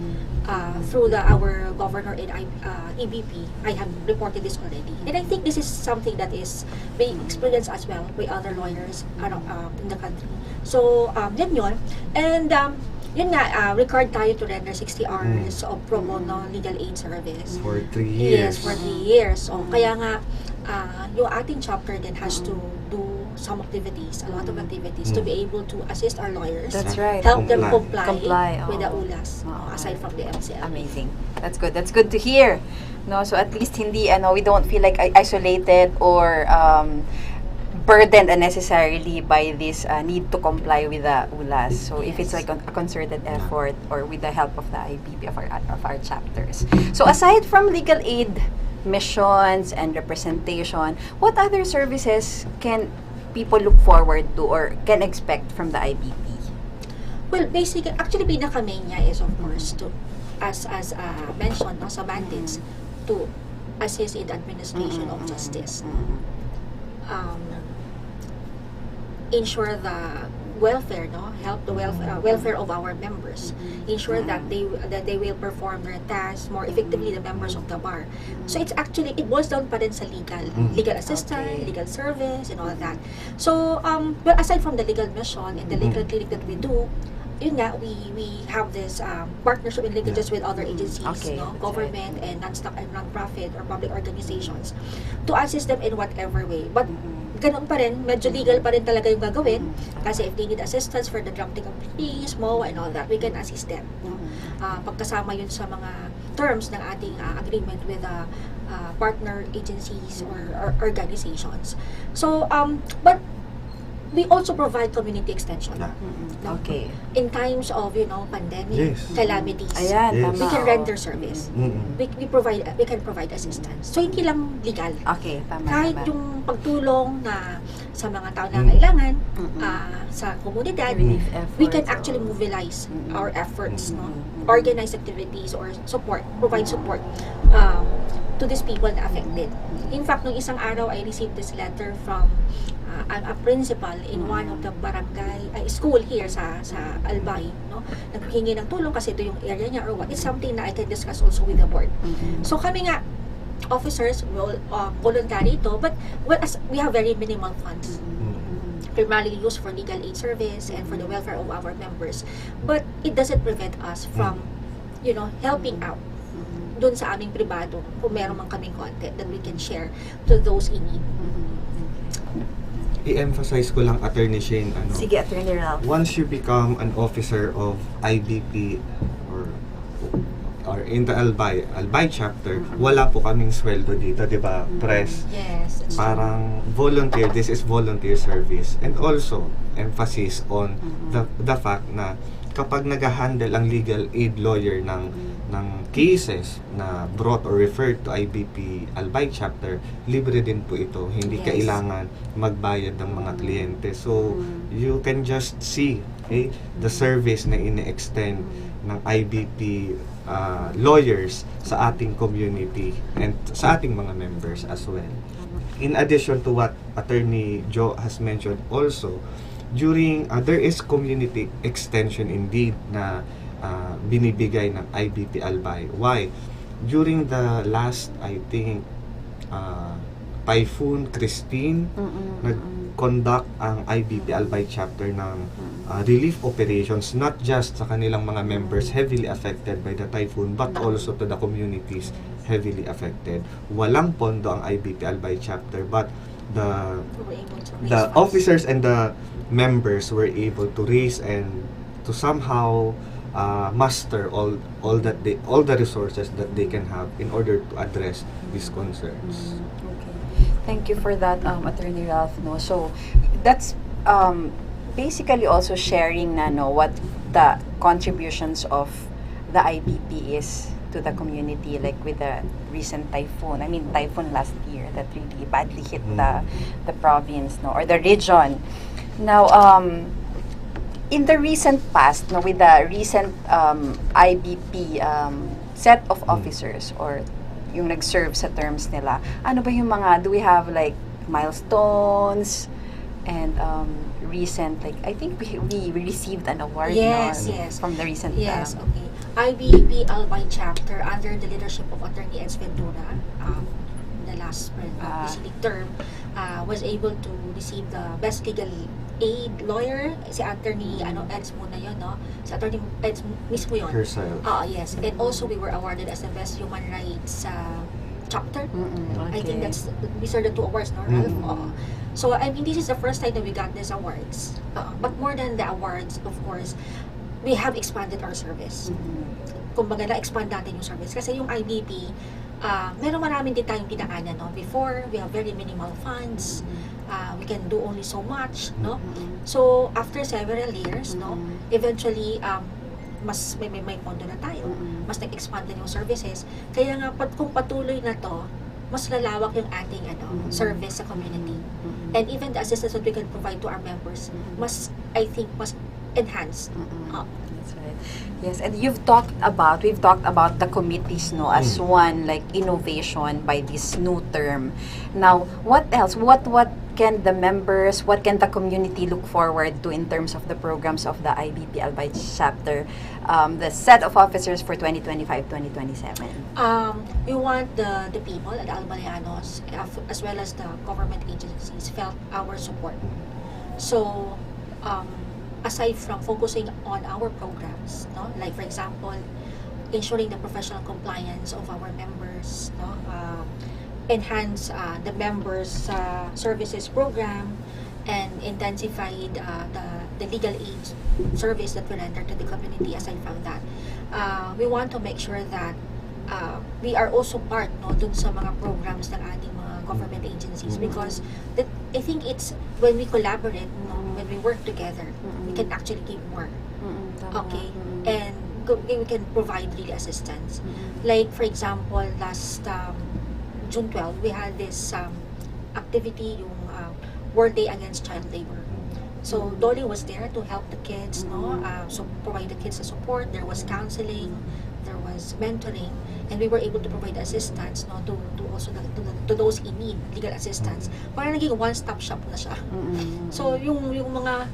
through our governor and EBP. I have reported this already. And I think this is something that is being experienced as well by other lawyers in the country. So, yun. And yun nga, required tayo to render 60 hours of pro bono legal aid service. For 3 years. Yes, for 3 years. So, kaya nga, yung ating chapter then has to do some activities, a lot of activities to be able to assist our lawyers. That's right. Help them comply Comply, with the ULAS, aside from the MCL. Amazing. That's good. That's good to hear. No, so at least hindi we don't feel like isolated or burdened unnecessarily by this need to comply with the ULAS. So if it's like a concerted effort or with the help of the IBP of our chapters. So aside from legal aid missions and representation, what other services can people look forward to or can expect from the IBP? Well, basically, actually, pinaka-main niya is of course to, as mentioned, no, sa bandits, to assist in the administration of justice. Ensure the welfare, no, help the welfare of our members, ensure that they will perform their tasks more effectively, the members of the bar. So it's actually, it boils down pa rin sa legal assistance, legal service, and all that. So well, aside from the legal mission and the legal clinic that we do, yun nga, we have this partnership and linkages with other agencies, no, government and non-profit or public organizations to assist them in whatever way. But ganun pa rin, medyo legal pa rin talaga yung gagawin, kasi if they need assistance for the drafting of pleas, MOA, and all that, we can assist them. No? Pagkasama yun sa mga terms ng ating agreement with partner agencies or organizations. So, but we also provide community extension. No? Okay. In times of, pandemic, calamities, Ayan, we can render service. We can provide assistance. So, hindi lang legal. Okay, tama. Kahit yung pagtulong na sa mga tao na kailangan sa komunidad, we can actually mobilize our efforts, no? Organize activities or provide support to these people na affected. In fact, nung isang araw, I received this letter from a principal in one of the barangay school here sa Albay, no, naghingi ng tulong kasi ito yung area niya or what. It's something na I can discuss also with the board. So kami nga officers will voluntary ito, but as we have very minimal funds primarily used for legal aid service and for the welfare of our members, but it doesn't prevent us from helping out dun sa aming pribado kung meron man kaming content that we can share to those in need. I-emphasize ko lang, Attorney Shane, Sige, Attorney Ralph. once you become an officer of IBP or in the Albay chapter, wala po kaming sweldo dito, di ba? Press. Yes. Parang volunteer, this is volunteer service. And also, emphasis on the fact na kapag nag-handle ang legal aid lawyer ng cases na brought or referred to IBP Albay chapter, libre din po ito. Hindi kailangan magbayad ng mga kliyente. So, you can just see the service na ine-extend ng IBP lawyers sa ating community and sa ating mga members as well. In addition to what Attorney Jo has mentioned also, during there is community extension indeed na binibigay ng IBP Albay. Why? During the last, I think, Typhoon Christine, nag-conduct ang IBP Albay chapter ng relief operations, not just sa kanilang mga members heavily affected by the typhoon, but also to the communities heavily affected. Walang pondo ang IBP Albay chapter, but the officers and the members were able to raise and to somehow master all the resources that they can have in order to address these concerns. Okay. Thank you for that, Attorney Ralph. No, so that's basically also sharing what the contributions of the IBP is to the community, like with the recent typhoon. I mean, typhoon last year that really badly hit the province, or the region. Now, in the recent past, with the recent IBP set of officers or yung nag-serve sa terms nila, ano ba yung mga, do we have like milestones and recent, like I think we received an award from the recent okay. IBP Albay chapter under the leadership of Attorney Eds Ventura, the last preceding term, was able to receive the best legal aid lawyer, si Attorney Eds muna yun, no? Si Attorney Eds mismo yun. Herself. Yes. And also we were awarded as the best human rights chapter. I think these are the two awards, no, Ralph? So I mean, this is the first time that we got these awards. But more than the awards, of course, we have expanded our service. Kumbaga, na-expand natin yung service. Kasi yung IBP, meron maraming din tayong dinaanan, no? Before, we have very minimal funds. We can do only so much, no? So, after several years, no, eventually, mas may pondo na tayo. Mas nag-expand din yung services. Kaya nga, kung patuloy na to, mas lalawak yung ating service sa community. And even the assistance that we can provide to our members, I think, mas enhanced. That's right. Yes, and we've talked about the committees, no, as one like innovation by this new term. Now, what else? What can the members, what can the community look forward to in terms of the programs of the IBP Albay chapter, the set of officers for 2025-2027? We want the people at Albayanos, as well as the government agencies, felt our support. So, aside from focusing on our programs, no, like for example, ensuring the professional compliance of our members, no, enhance the members' services program, and intensified the legal aid service that we render to the community. Aside from that, we want to make sure that we are also part, no, dun sa mga programs ng ating mga government agencies, because I think it's when we collaborate, no, when we work together, we can actually give more. Okay, and we can provide really assistance. Like for example, last June 12, we had this activity, yung World Day Against Child Labor. So Dolly was there to help the kids, no, so provide the kids the support. There was counseling, there was mentoring, and we were able to provide assistance, no, to also to those in need, legal assistance. Parang naging one-stop shop na siya. So yung mga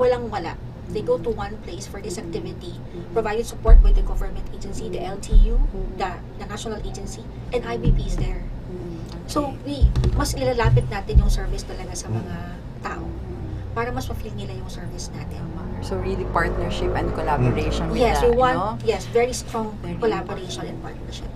walang-wala, they go to one place for this activity, provided support by the government agency, the LTU, the national agency, and IBP is there. So mas ilalapit natin yung service talaga sa mga tao para mas ma-feel nila yung service natin. So really partnership and collaboration with Yes, the, we want, no? yes, very strong collaboration and partnership.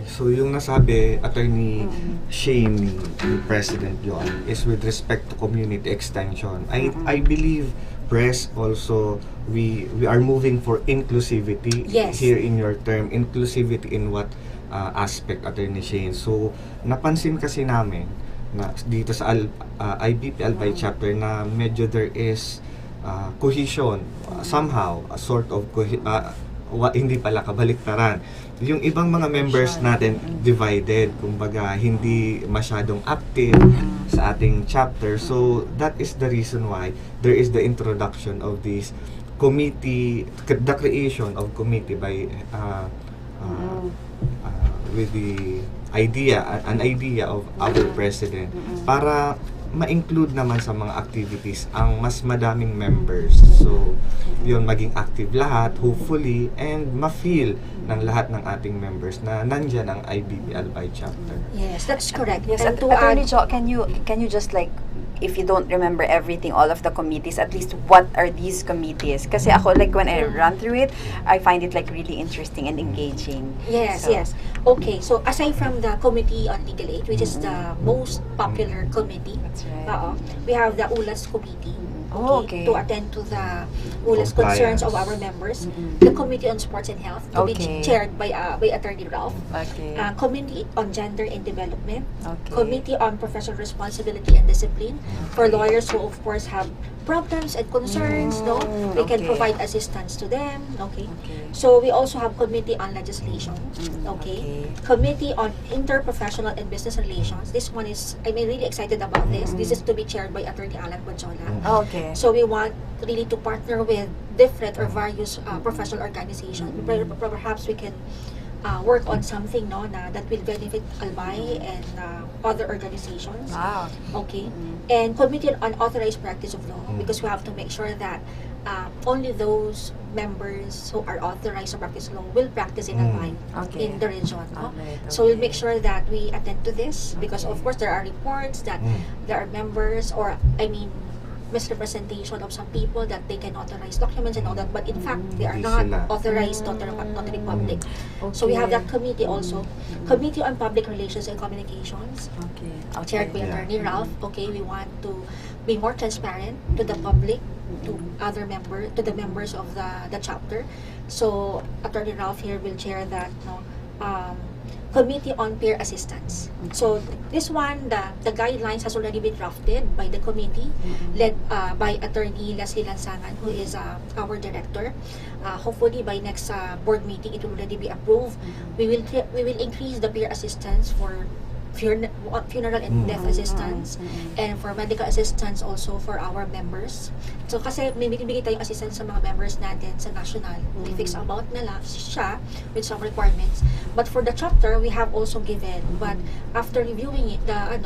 So yung nasabi, Attorney Shane, ni President Joan, is with respect to community extension. I believe press also, we are moving for inclusivity. Yes. Here in your term, inclusivity in what aspect, Attorney Shane? So napansin kasi namin na dito sa IBP Albay chapter na medyo there is cohesion, somehow a sort of hindi pala, kabaliktaran. Yung ibang mga members natin divided, kumbaga hindi masyadong active sa ating chapter. So that is the reason why there is the introduction of this committee, the creation of committee by with the an idea of our president para ma-include naman sa mga activities ang mas madaming members. So, yun, maging active lahat, hopefully, and ma-feel ng lahat ng ating members na nandyan ang IBP Albay chapter. Yes, that's correct. Yes, And to Attorney add, Jo, can you just like, if you don't remember everything, all of the committees, at least what are these committees? Kasi ako, like when I run through it, I find it like really interesting and engaging. yes, So, yes. Okay, so aside from the Committee on Legal Aid, which is the most popular committee, That's right. we have the ULAS Committee. Oh, okay. To attend to the ULAS Compliance. concerns of our members. The Committee on Sports and Health, to be Okay. chaired by Attorney Ralph. Okay. Committee on Gender and Development. Okay. Committee on Professional Responsibility and Discipline. For lawyers who of course have problems and concerns, no? We can okay. provide assistance to them. Okay. Okay. So we also have Committee on Legislation. Okay. Okay. Committee on Interprofessional and Business Relations. This one is, I'm really excited about this. This is to be chaired by Attorney Alan Bajola. Okay. So we want really to partner with different or various professional organizations. Perhaps we can work on something, no, that will benefit Albay and other organizations. Wow. Okay. And Committee on Authorized Practice of Law, because we have to make sure that only those members who are authorized to practice law will practice in Albay, Okay. in the region. No? Alright, So we'll okay. make sure that we attend to this, because of course there are reports that there are members, or I mean misrepresentation of some people that they can authorize documents and all that, but in fact they are Hindi not sila. authorized notary public. So we have that committee also. Committee on Public Relations and Communications, Okay. chaired by Yeah. Attorney Ralph. Okay, we want to be more transparent to the public, to the members of the chapter. So Attorney Ralph here will chair that, no, Committee on Peer Assistance. So this one, the guidelines has already been drafted by the committee, led by Attorney Leslie Lansangan, who is our director. Hopefully by next board meeting, it will already be approved. We will increase the peer assistance for funeral and death assistance, and for medical assistance also for our members. So kasi may binibigay tayong assistance sa mga members natin sa national. May fixed amount na lang siya with some requirements. But for the chapter, we have also given. But after reviewing it, I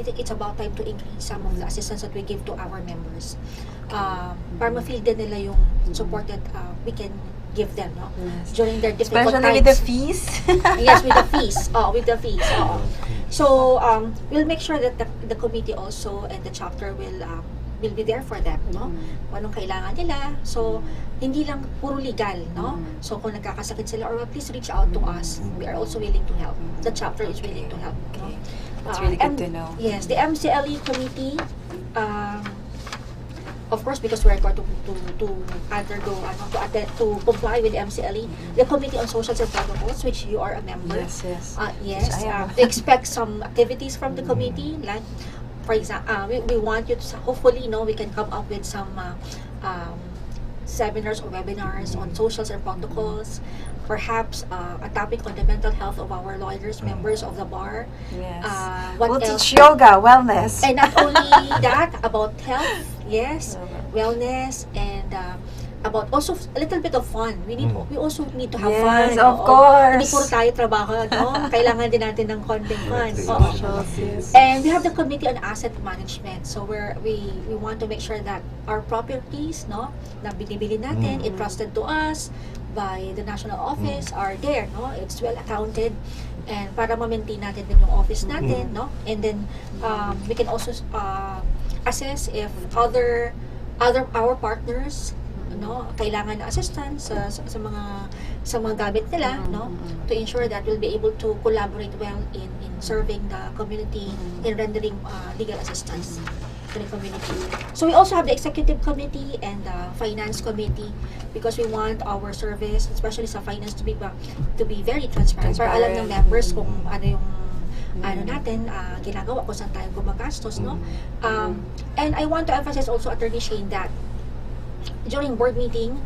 think it's about time to increase some of the assistance that we give to our members. Para ma-feel din nila yung support that we can give them, no? Yes. During their difficult Especially times. with the fees. Yes, with the fees. With the fees. So, we'll make sure that the committee also and the chapter will be there for them, no? Kung anong kailangan nila. So, hindi lang puro legal, no? So, kung nagkakasakit sila or please reach out to us. We are also willing to help. The chapter is willing to help. Okay. No? That's really good to know. Yes, the MCLE committee, of course, because we are going to comply with the MCLE, the Committee on Socials and Protocols, which you are a member. Yes, yes. Yes, Which I am. they expect some activities from the committee, like, for example, we want you to, hopefully, we can come up with some seminars or webinars on socials and protocols, perhaps a topic on the mental health of our lawyers, members of the bar. Yes. What We'll else? teach yoga, wellness. And not only that, about health, yes, wellness, and about also a little bit of fun. We also need to have fun. Yes, of course. Hindi puro tayo trabaho, no? Kailangan din natin ng konting fun. Yes. And we have the Committee on Asset Management. So we want to make sure that our properties, no, na binibili natin, entrusted to us by the national office are there, no? It's well accounted, and para ma-maintain natin din yung office natin, no? And then we can also assess if other our partners, no, kailangan ng assistance sa mga gamit nila, no, to ensure that we'll be able to collaborate well in serving the community, in rendering legal assistance to the community. So we also have the executive committee and the finance committee, because we want our service, especially sa finance, to be very transparent, para alam ng members kung ano yung natin ginagawa, kung saan tayo gumagastos, no. And I want to emphasize also, Attorney Shane, that during board meeting,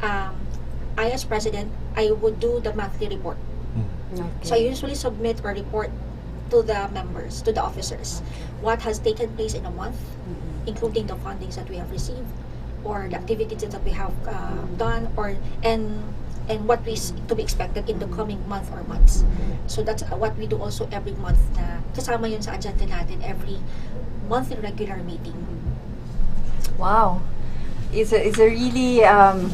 I as president, I would do the monthly report. Okay. So I usually submit a report to the members, to the officers, what has taken place in a month, including the fundings that we have received, or the activities that we have done, and what is to be expected in the coming month or months. So that's what we do also every month, na kasama yun sa agenda natin every monthly regular meeting. Wow. It's a really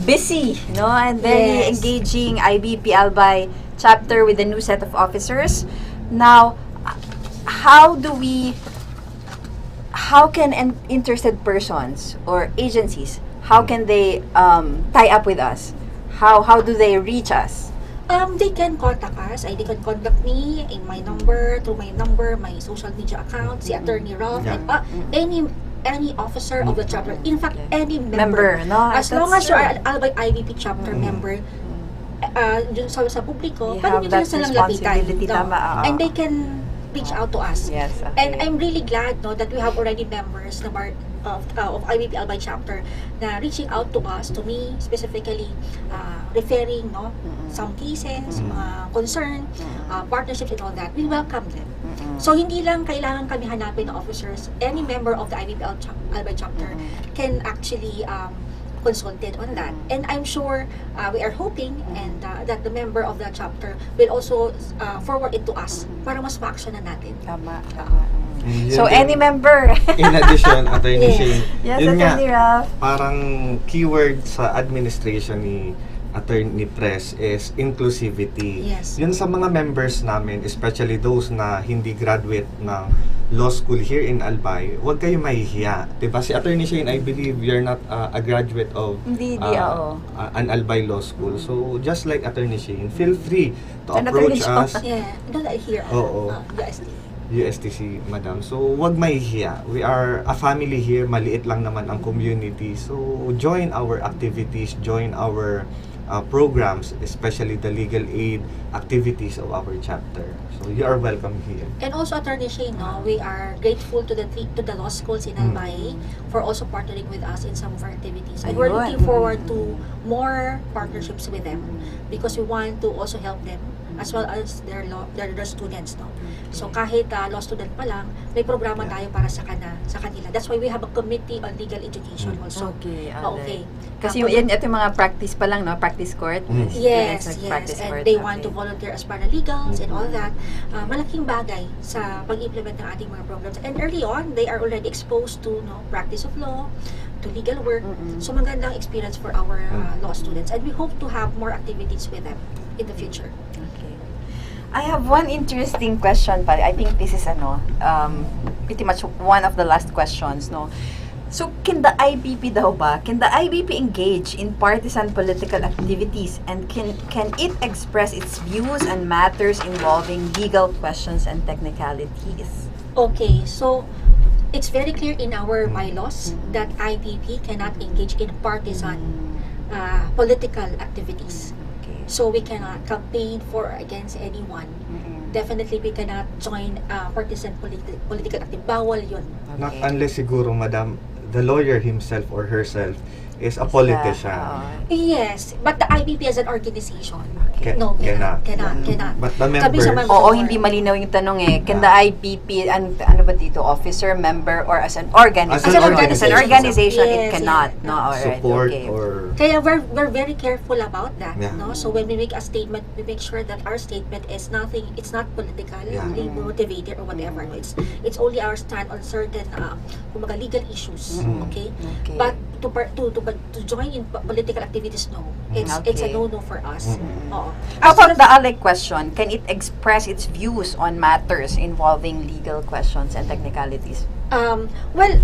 busy, no, and very Yes. engaging IBP Albay chapter with a new set of officers. Now, how can interested persons or agencies, how can they tie up with us? How do they reach us? They can contact us. They can contact me in my number, through my number, my social media account, si Attorney Ralph, and any officer of the chapter. In fact, any member. No? As long That's as you're true. an Albay IBP chapter member, dun sa publiko, You pwede have nyo that na silang lapitan. responsibility, tama, And they can reach out to us. Yes. Okay. And I'm really glad, no, that we have already members na of IBP Albay chapter na reaching out to us, to me specifically, referring, no, some cases, mga concern, partnerships and all that. We welcome them. So hindi lang kailangan kami hanapin ng officers. Any member of the IBP Albay chapter can actually consulted on that. And I'm sure we are hoping and that the member of the chapter will also forward it to us para mas ma-action na natin. Tama. And So, yun any din, member. in addition, Attorney Yes. Shane, Yes, yun nga, Attorney Ralph. parang keyword sa administration ni Attorney Press is inclusivity. Yes. Yun sa mga members namin, especially those na hindi graduate ng law school here in Albay, huwag kayo mahihiya. Diba? Si Attorney Shane, I believe you're not a graduate of Hindi, oo. an Albay Law School. So, just like Attorney Shane, feel free to And approach Attorney us. Yeah, don't I hear? Oo. USTC, madam. So, wag mahihiya. We are a family here. Maliit lang naman ang community. So, join our activities, join our programs, especially the legal aid activities of our chapter. So, you are welcome here. And also, Attorney Shane, no, we are grateful to the law schools in Albay for also partnering with us in some of our activities. And we're Ayun. looking forward to more partnerships with them because we want to also help them as well as their students, no. So kahit law student pa lang, may programa tayo para sa kanila. That's why we have a committee on legal education also. Okay, Okay. Kasi ito yung mga practice pa lang, no? Practice court. Yes, Practice and court. they want to volunteer as paralegals and all that. Malaking bagay sa pag-implement ng ating mga programs. And early on, they are already exposed to practice of law, to legal work. So magandang experience for our law students. And we hope to have more activities with them in the future. Okay. I have one interesting question pa. I think this is pretty much one of the last questions, no? So, can the IBP engage in partisan political activities, and can it express its views on matters involving legal questions and technicalities? Okay, so it's very clear in our bylaws that IBP cannot engage in partisan political activities. Okay. So we cannot campaign for or against anyone. Definitely we cannot join partisan political activity. Bawal yun. Not unless siguro, madam, the lawyer himself or herself is a politician. Yes, but the IBP as an organization, Cannot. But the members, Hindi malinaw yung tanong eh. Can the IBP, ano ba dito, officer, member, or as an organization? As an organization, it Yes, cannot. yes. No, alright, support okay. or Kaya we're very careful about that, Yeah. no? So when we make a statement, we make sure that our statement is nothing, it's not politically motivated or whatever. No? It's only our stand on certain kumbaga legal issues, okay? Okay. But to join in political activities, no. It's a no for us. Oo. How about the other question? Can it express its views on matters involving legal questions and technicalities? Well,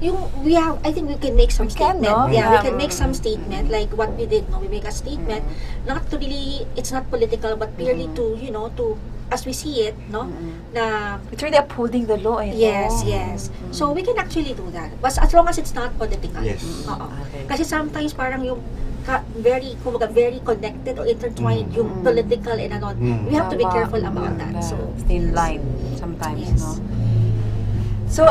I think we can make some We can, statement. no? Yeah, we Yeah. can make some statement like what we did. No, we make a statement, not to really, it's not political, but purely to as we see it, no, na It's really upholding the law, eh. yes. So we can actually do that, but as long as it's not political. Yes. Oo. Okay. Kasi sometimes parang yung very connected or intertwined yung political and ano. We have to be careful about that. So thin line sometimes, Yes. no? So,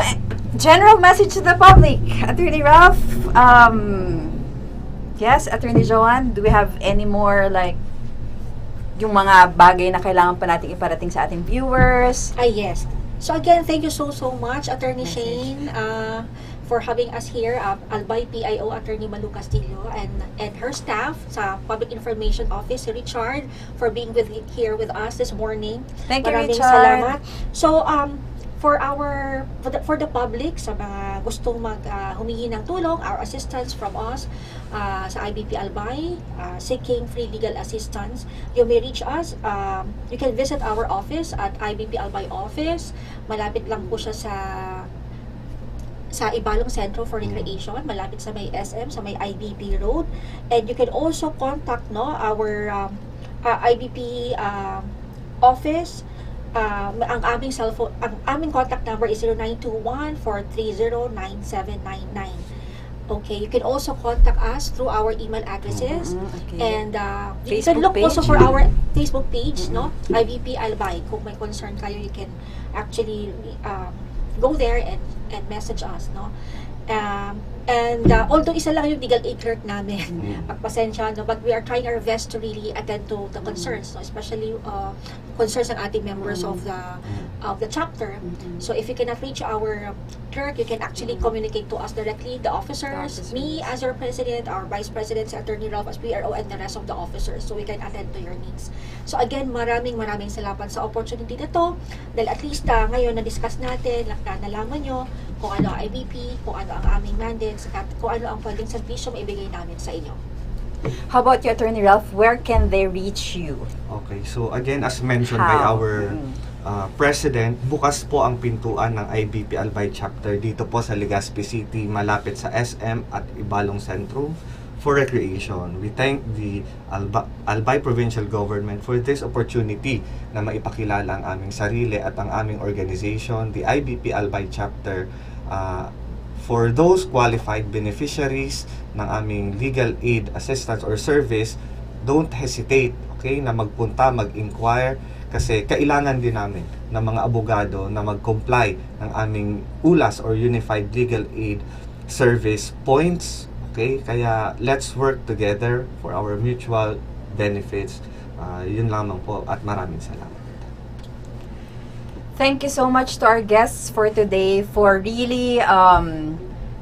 general message to the public. Attorney Ralph, yes, Attorney Joan, do we have any more yung mga bagay na kailangan pa nating iparating sa ating viewers? yes. So again, thank you so much, Attorney Shane, for having us here, Albay PIO Attorney Malu Castillo and her staff sa Public Information Office, si Richard, for being here with us this morning. Thank you, Maraming Richard. salamat. So for the public, sa mga gustong humingi ng tulong, our assistance from us sa IBP Albay, seeking free legal assistance, you may reach us. You can visit our office at IBP Albay office. Malapit lang po siya sa Ibalong Centro for Recreation, malapit sa may SM, sa may IBP Road. And you can also contact our IBP office. Ang aming contact number is 0921-430-9799. Okay, you can also contact us through our email addresses. Okay. And you Facebook can look also page? for our Facebook page, no? IBP Albay. Kung may concern kayo, you can actually go there and message us, no? And although isa lang yung legal aid clerk namin, pagpasensya, no? But we are trying our best to really attend to the concerns, no? Especially concerns ng ating members of the chapter. So if you cannot reach our clerk, you can actually communicate to us directly, the officers, me as your president, our vice president, si Attorney Ralph as PRO, and the rest of the officers, so we can attend to your needs. So again, maraming salamat sa opportunity na to, dahil at least ngayon na-discuss natin, nalaman nyo kung ano ang IBP, kung ano ang aming mandates, at kung ano ang pwedeng servisyo maibigay namin sa inyo. How about you, Attorney Ralph? Where can they reach you? Okay, so again, as mentioned by How? our President, bukas po ang pintuan ng IBP Albay Chapter dito po sa Legazpi City, malapit sa SM at Ibalong Centro for recreation. We thank the Albay Provincial Government for this opportunity na maipakilala ang aming sarili at ang aming organization, the IBP Albay Chapter, for those qualified beneficiaries ng aming legal aid assistance or service. Don't hesitate, okay, na magpunta, mag-inquire, kasi kailangan din namin ng mga abogado na mag-comply ng aming ULAS or Unified Legal Aid Service points, okay? Kaya let's work together for our mutual benefits. Yun lamang po at maraming salamat. Thank you so much to our guests for today for really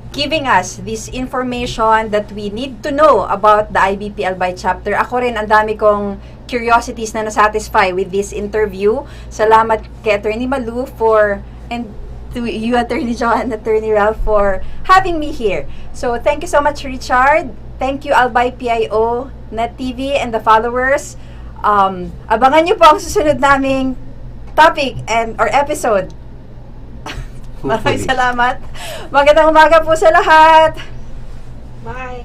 giving us this information that we need to know about the IBP Albay chapter. Ako rin, ang dami kong curiosities na nasatisfy with this interview. Salamat kay Attorney Malu and to you, Attorney Joan, Attorney Ralph, for having me here. So, thank you so much, Richard. Thank you, Albay PIO, Net TV, and the followers. Abangan nyo po ang susunod naming topic or episode. Maraming salamat. Magandang umaga po sa lahat. Bye!